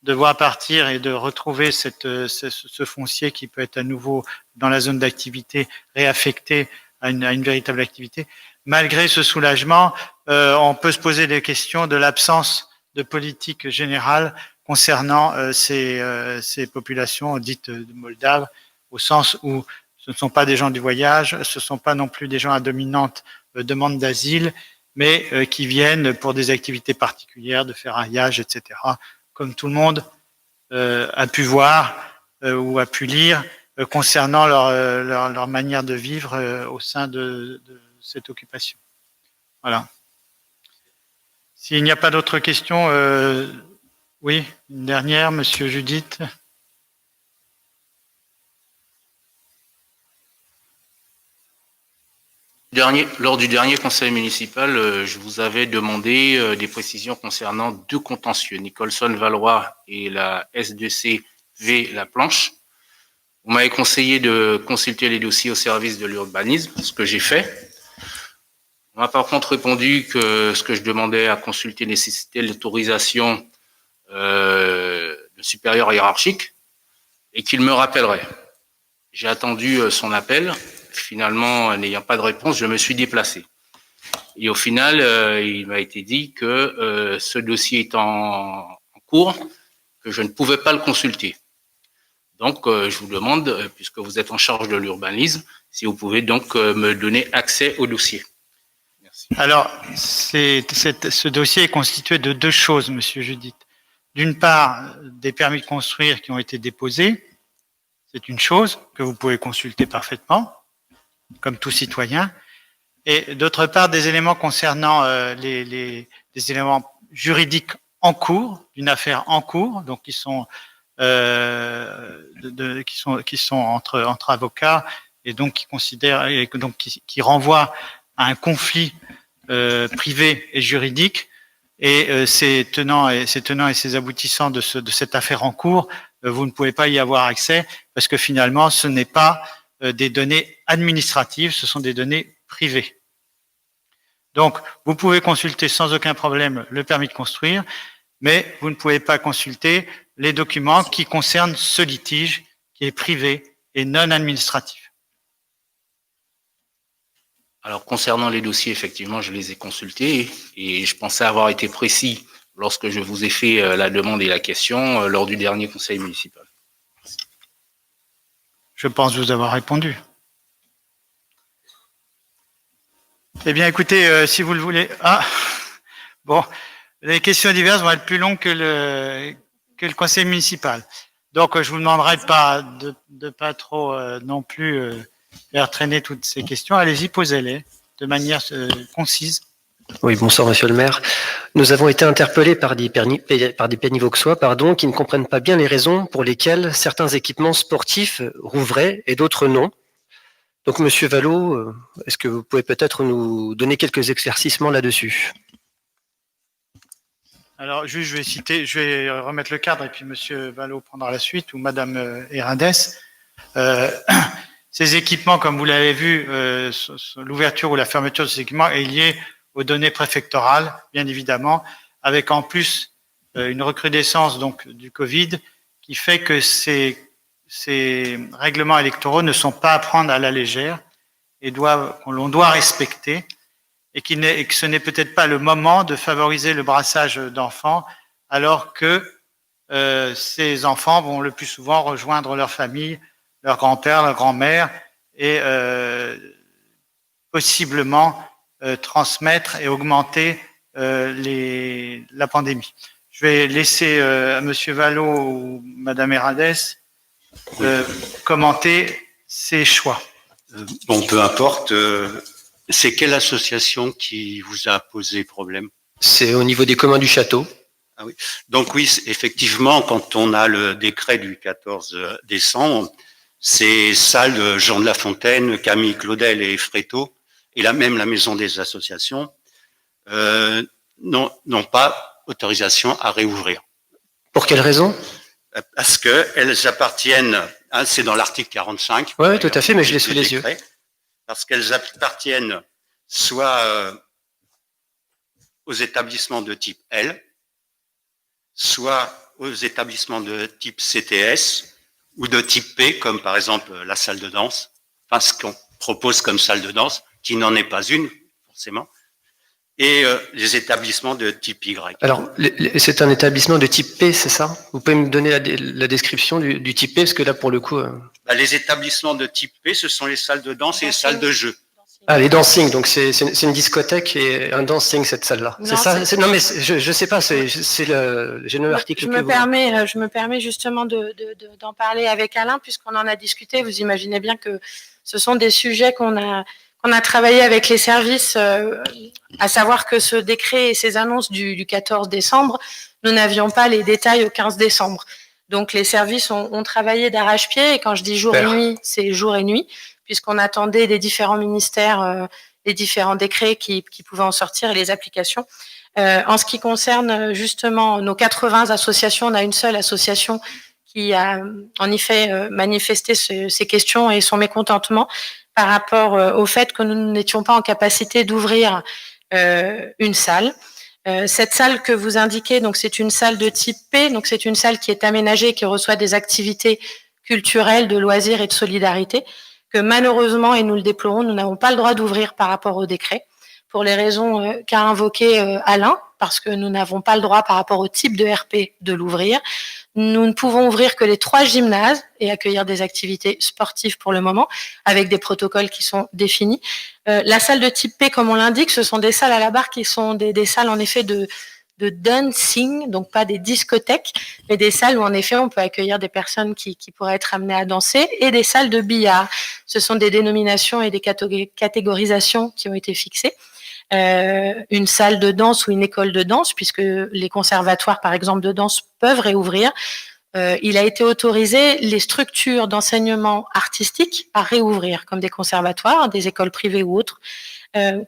de voir partir et de retrouver ce foncier qui peut être à nouveau dans la zone d'activité réaffecté à une véritable activité, malgré ce soulagement, on peut se poser des questions de l'absence de politique générale concernant ces populations dites moldaves, au sens où ce ne sont pas des gens du voyage, ce ne sont pas non plus des gens à dominante demande d'asile, mais qui viennent pour des activités particulières, de ferraillage, etc., comme tout le monde a pu voir ou a pu lire concernant leur manière de vivre au sein de cette occupation. Voilà. S'il n'y a pas d'autres questions, oui, une dernière, Monsieur Judith. Lors du dernier conseil municipal, je vous avais demandé des précisions concernant deux contentieux, Nicholson-Valois et la S2CV La Planche. Vous m'avez conseillé de consulter les dossiers au service de l'urbanisme, ce que j'ai fait. On m'a par contre répondu que ce que je demandais à consulter nécessitait l'autorisation de supérieur hiérarchique et qu'il me rappellerait. J'ai attendu son appel. Finalement, n'ayant pas de réponse, je me suis déplacé. Et au final, il m'a été dit que ce dossier est en cours, que je ne pouvais pas le consulter. Donc, je vous demande, puisque vous êtes en charge de l'urbanisme, si vous pouvez donc me donner accès au dossier. Merci. Alors, ce dossier est constitué de deux choses, Monsieur Judith. D'une part, des permis de construire qui ont été déposés. C'est une chose que vous pouvez consulter parfaitement, comme tout citoyen. Et d'autre part, des éléments concernant des éléments juridiques en cours, d'une affaire en cours, donc qui sont entre avocats et donc qui considèrent et donc qui renvoient à un conflit privé et juridique. Et ces tenants et ces aboutissants de cette affaire en cours, vous ne pouvez pas y avoir accès parce que finalement, ce n'est pas des données administratives, ce sont des données privées. Donc, vous pouvez consulter sans aucun problème le permis de construire, mais vous ne pouvez pas consulter les documents qui concernent ce litige qui est privé et non administratif. Alors, concernant les dossiers, effectivement, je les ai consultés et je pensais avoir été précis lorsque je vous ai fait la demande et la question lors du dernier conseil municipal. Je pense vous avoir répondu. Eh bien, écoutez, si vous le voulez... Ah, bon, les questions diverses vont être plus longues que le conseil municipal. Donc, je vous demanderai de pas trop non plus faire traîner toutes ces questions. Allez-y, posez-les de manière concise. Oui, bonsoir Monsieur le maire. Nous avons été interpellés par des pénivauxois, qui ne comprennent pas bien les raisons pour lesquelles certains équipements sportifs rouvraient et d'autres non. Donc Monsieur Vallot, est-ce que vous pouvez peut-être nous donner quelques éclaircissements là-dessus? Alors, juste, je vais remettre le cadre et puis Monsieur Vallot prendra la suite ou Madame Herades. Ces équipements, comme vous l'avez vu, l'ouverture ou la fermeture de ces équipements est liée aux données préfectorales, bien évidemment, avec en plus une recrudescence donc du Covid qui fait que ces règlements électoraux ne sont pas à prendre à la légère et l'on doit respecter et que ce n'est peut-être pas le moment de favoriser le brassage d'enfants alors que ces enfants vont le plus souvent rejoindre leur famille, leur grand-père, leur grand-mère et possiblement transmettre et augmenter la pandémie. Je vais laisser à Monsieur Vallot ou Madame Herades commenter ces choix. Bon, peu importe. C'est quelle association qui vous a posé problème? C'est au niveau des communs du château. Ah oui. Donc oui, effectivement, quand on a le décret du 14 décembre, ces salles Jean de La Fontaine, Camille Claudel et Fréteau, et là même la maison des associations, n'ont pas autorisation à réouvrir. Pour quelle raison? Parce qu'elles appartiennent, c'est dans l'article 45. Oui, tout à fait, mais je l'ai sous les yeux. Parce qu'elles appartiennent soit aux établissements de type L, soit aux établissements de type CTS ou de type P, comme par exemple la salle de danse, enfin ce qu'on propose comme salle de danse, qui n'en est pas une, forcément, et les établissements de type Y. Alors, c'est un établissement de type P, c'est ça? Vous pouvez me donner la description du type P, parce que là, pour le coup... Les établissements de type P, ce sont les salles de danse et les salles de jeu. Ah, les dancing, donc c'est une discothèque et un dancing, cette salle-là. C'est ça? Non, mais je sais pas, j'ai le article. Je me permets justement d'en parler avec Alain, puisqu'on en a discuté. Vous imaginez bien que ce sont des sujets qu'on a travaillé avec les services, à savoir que ce décret et ces annonces du 14 décembre, nous n'avions pas les détails au 15 décembre. Donc les services ont travaillé d'arrache-pied, et quand je dis jour et nuit, c'est jour et nuit, puisqu'on attendait des différents ministères, les différents décrets qui pouvaient en sortir et les applications. En ce qui concerne justement nos 80 associations, on a une seule association qui a en effet manifesté ces questions et son mécontentement par rapport au fait que nous n'étions pas en capacité d'ouvrir une salle. Cette salle que vous indiquez, donc c'est une salle de type P, donc c'est une salle qui est aménagée, qui reçoit des activités culturels, de loisirs et de solidarité, que malheureusement, et nous le déplorons, nous n'avons pas le droit d'ouvrir par rapport au décret, pour les raisons qu'a invoqué Alain, parce que nous n'avons pas le droit par rapport au type de RP de l'ouvrir. Nous ne pouvons ouvrir que les 3 gymnases et accueillir des activités sportives pour le moment, avec des protocoles qui sont définis. La salle de type P, comme on l'indique, ce sont des salles à la barre qui sont des salles en effet de dancing, donc pas des discothèques, mais des salles où en effet on peut accueillir des personnes qui pourraient être amenées à danser, et des salles de billard. Ce sont des dénominations et des catégorisations qui ont été fixées. Une salle de danse ou une école de danse, puisque les conservatoires, par exemple, de danse peuvent réouvrir. Il a été autorisé les structures d'enseignement artistique à réouvrir, comme des conservatoires, des écoles privées ou autres.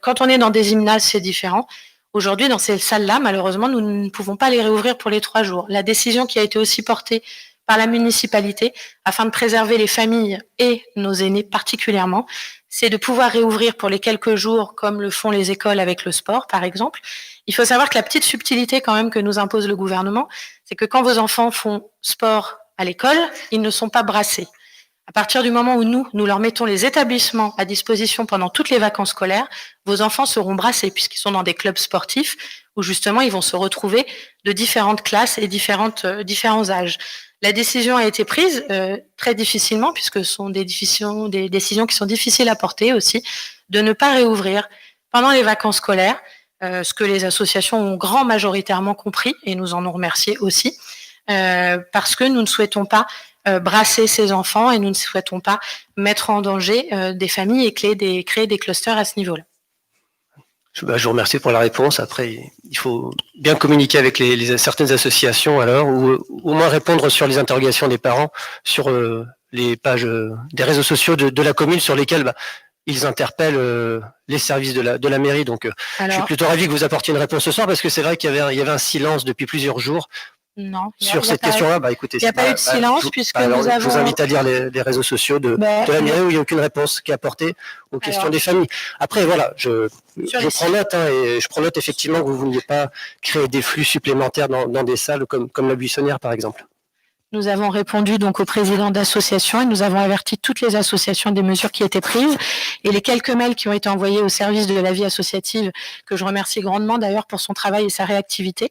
Quand on est dans des gymnases, c'est différent. Aujourd'hui, dans ces salles-là, malheureusement, nous ne pouvons pas les réouvrir pour les 3 jours. La décision qui a été aussi portée par la municipalité, afin de préserver les familles et nos aînés particulièrement, c'est de pouvoir réouvrir pour les quelques jours, comme le font les écoles avec le sport, par exemple. Il faut savoir que la petite subtilité quand même que nous impose le gouvernement, c'est que quand vos enfants font sport à l'école, ils ne sont pas brassés. À partir du moment où nous leur mettons les établissements à disposition pendant toutes les vacances scolaires, vos enfants seront brassés puisqu'ils sont dans des clubs sportifs où justement ils vont se retrouver de différentes classes et différents âges. La décision a été prise très difficilement, puisque ce sont des décisions qui sont difficiles à porter aussi, de ne pas réouvrir pendant les vacances scolaires, ce que les associations ont grand majoritairement compris, et nous en ont remercié aussi, parce que nous ne souhaitons pas brasser ces enfants et nous ne souhaitons pas mettre en danger des familles et créer des clusters à ce niveau-là. Je vous remercie pour la réponse. Après, il faut bien communiquer avec certaines associations alors, ou au moins répondre sur les interrogations des parents sur les pages des réseaux sociaux de la commune sur lesquels ils interpellent les services de la mairie. Donc, je suis plutôt ravi que vous apportiez une réponse ce soir parce que c'est vrai qu'il y avait un silence depuis plusieurs jours. Non. Sur cette question-là, écoutez, il n'y a pas eu de silence puisque nous avons... Je vous invite à lire les réseaux sociaux de la mairie où il n'y a aucune réponse qui est apportée aux questions des familles. Après, voilà, je prends note et je prends note effectivement que vous ne vouliez pas créer des flux supplémentaires dans des salles comme la Buissonnière, par exemple. Nous avons répondu donc au président d'association et nous avons averti toutes les associations des mesures qui étaient prises, et les quelques mails qui ont été envoyés au service de la vie associative, que je remercie grandement d'ailleurs pour son travail et sa réactivité,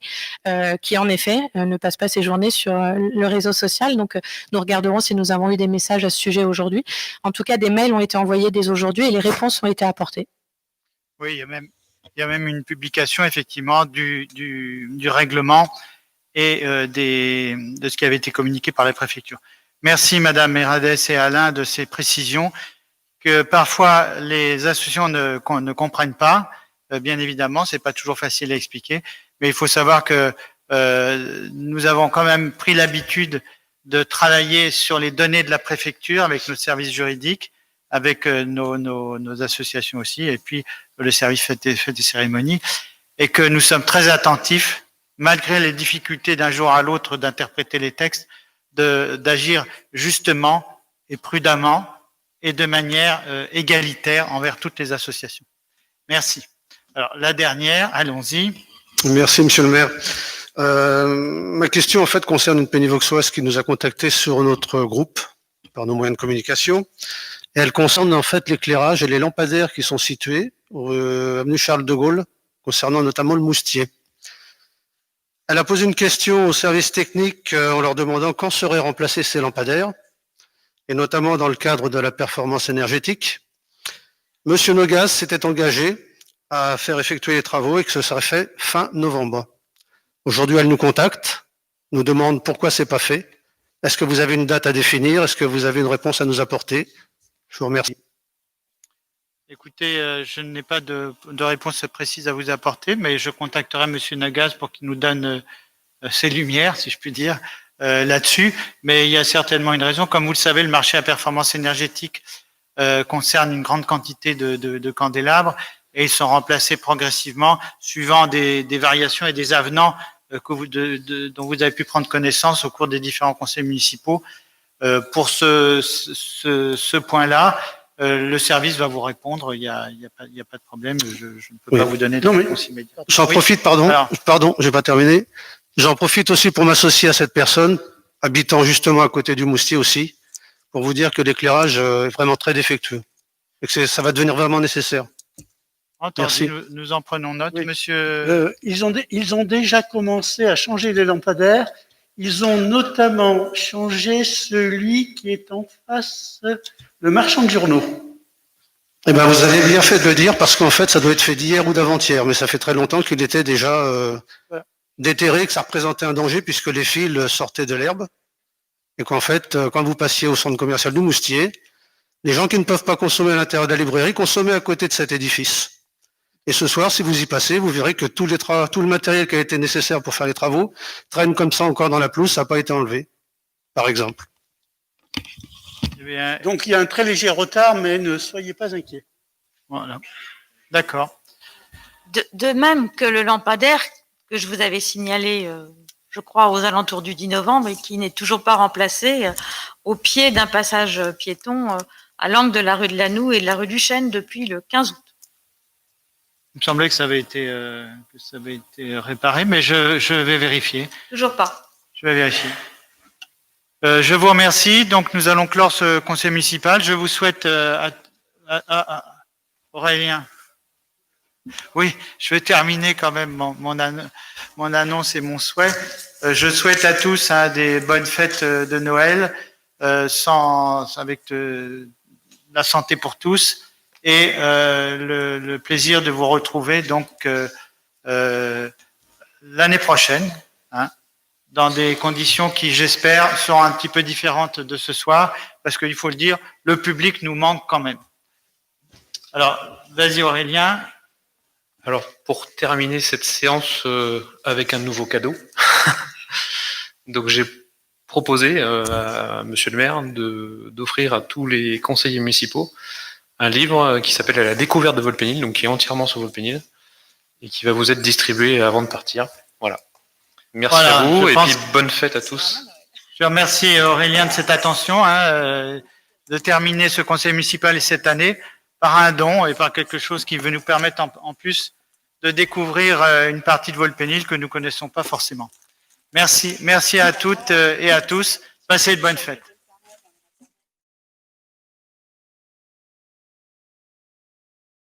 qui en effet ne passe pas ses journées sur le réseau social. Donc nous regarderons si nous avons eu des messages à ce sujet aujourd'hui. En tout cas, des mails ont été envoyés dès aujourd'hui et les réponses ont été apportées. Oui, il y a même une publication effectivement du règlement et de ce qui avait été communiqué par la préfecture. Merci Madame Merades et Alain de ces précisions que parfois les associations ne comprennent pas. Bien évidemment, c'est pas toujours facile à expliquer, mais il faut savoir que nous avons quand même pris l'habitude de travailler sur les données de la préfecture avec notre service juridique, avec nos associations aussi, et puis le service fête des cérémonies, et que nous sommes très attentifs, malgré les difficultés d'un jour à l'autre d'interpréter les textes, d'agir justement et prudemment et de manière égalitaire envers toutes les associations. Merci. Alors, la dernière, allons-y. Merci, Monsieur le maire. Ma question, en fait, concerne une pénivauxoise qui nous a contactés sur notre groupe, par nos moyens de communication. Et elle concerne, en fait, l'éclairage et les lampadaires qui sont situés avenue Charles de Gaulle, concernant notamment le Moustier. Elle a posé une question au service technique en leur demandant quand seraient remplacés ces lampadaires, et notamment dans le cadre de la performance énergétique. Monsieur Nogas s'était engagé à faire effectuer les travaux et que ce serait fait fin novembre. Aujourd'hui, elle nous contacte, nous demande pourquoi c'est pas fait. Est-ce que vous avez une date à définir? Est-ce que vous avez une réponse à nous apporter? Je vous remercie. Écoutez, je n'ai pas de réponse précise à vous apporter, mais je contacterai Monsieur Nogas pour qu'il nous donne ses lumières, si je puis dire, là-dessus. Mais il y a certainement une raison. Comme vous le savez, le marché à performance énergétique concerne une grande quantité de candélabres et ils sont remplacés progressivement suivant des variations et des avenants dont vous avez pu prendre connaissance au cours des différents conseils municipaux. Pour ce point-là, le service va vous répondre, il y a pas de problème, je ne peux pas vous donner de réponse immédiate. J'en profite, pardon, j'ai pas terminé. J'en profite aussi pour m'associer à cette personne, habitant justement à côté du Moustier aussi, pour vous dire que l'éclairage est vraiment très défectueux et que ça va devenir vraiment nécessaire. Entendu, Merci. nous en prenons note, Oui. monsieur. Ils ont déjà commencé à changer les lampadaires. Ils ont notamment changé celui qui est en face, le marchand de journaux. Eh ben, vous avez bien fait de le dire parce qu'en fait, ça doit être fait d'hier ou d'avant-hier, mais ça fait très longtemps qu'il était déjà déterré, que ça représentait un danger puisque les fils sortaient de l'herbe et qu'en fait, quand vous passiez au centre commercial du Moustier, les gens qui ne peuvent pas consommer à l'intérieur de la librairie consommaient à côté de cet édifice. Et ce soir, si vous y passez, vous verrez que tout le matériel qui a été nécessaire pour faire les travaux traîne comme ça encore dans la pelouse, ça n'a pas été enlevé, par exemple. Eh bien, Donc il y a un très léger retard, mais ne soyez pas inquiets. voilà. D'accord. De même que le lampadaire que je vous avais signalé, je crois, aux alentours du 10 novembre et qui n'est toujours pas remplacé au pied d'un passage piéton à l'angle de la rue de Lanoux et de la rue du Chêne depuis le 15 août. Il me semblait que ça avait été réparé, mais je vais vérifier. Toujours pas. Je vais vérifier. Je vous remercie. Donc, nous allons clore ce conseil municipal. Je vous souhaite, Aurélien. Oui, je vais terminer quand même mon annonce et mon souhait. Je souhaite à tous des bonnes fêtes de Noël, avec la santé pour tous et le plaisir de vous retrouver donc l'année prochaine, hein, dans des conditions qui, j'espère, seront un petit peu différentes de ce soir, parce qu'il faut le dire, le public nous manque quand même. Alors, vas-y Aurélien. Alors, pour terminer cette séance avec un nouveau cadeau, donc j'ai proposé à Monsieur le maire d'offrir à tous les conseillers municipaux un livre qui s'appelle « À la découverte de Volpénil », donc qui est entièrement sur Volpénil et qui va vous être distribué avant de partir. Voilà. Merci Voilà, à vous je et pense- puis bonne fête à tous. Je remercie Aurélien de cette attention, de terminer ce conseil municipal cette année par un don et par quelque chose qui veut nous permettre en plus de découvrir une partie de Volpénil que nous connaissons pas forcément. Merci à toutes et à tous. Passez de bonnes fêtes.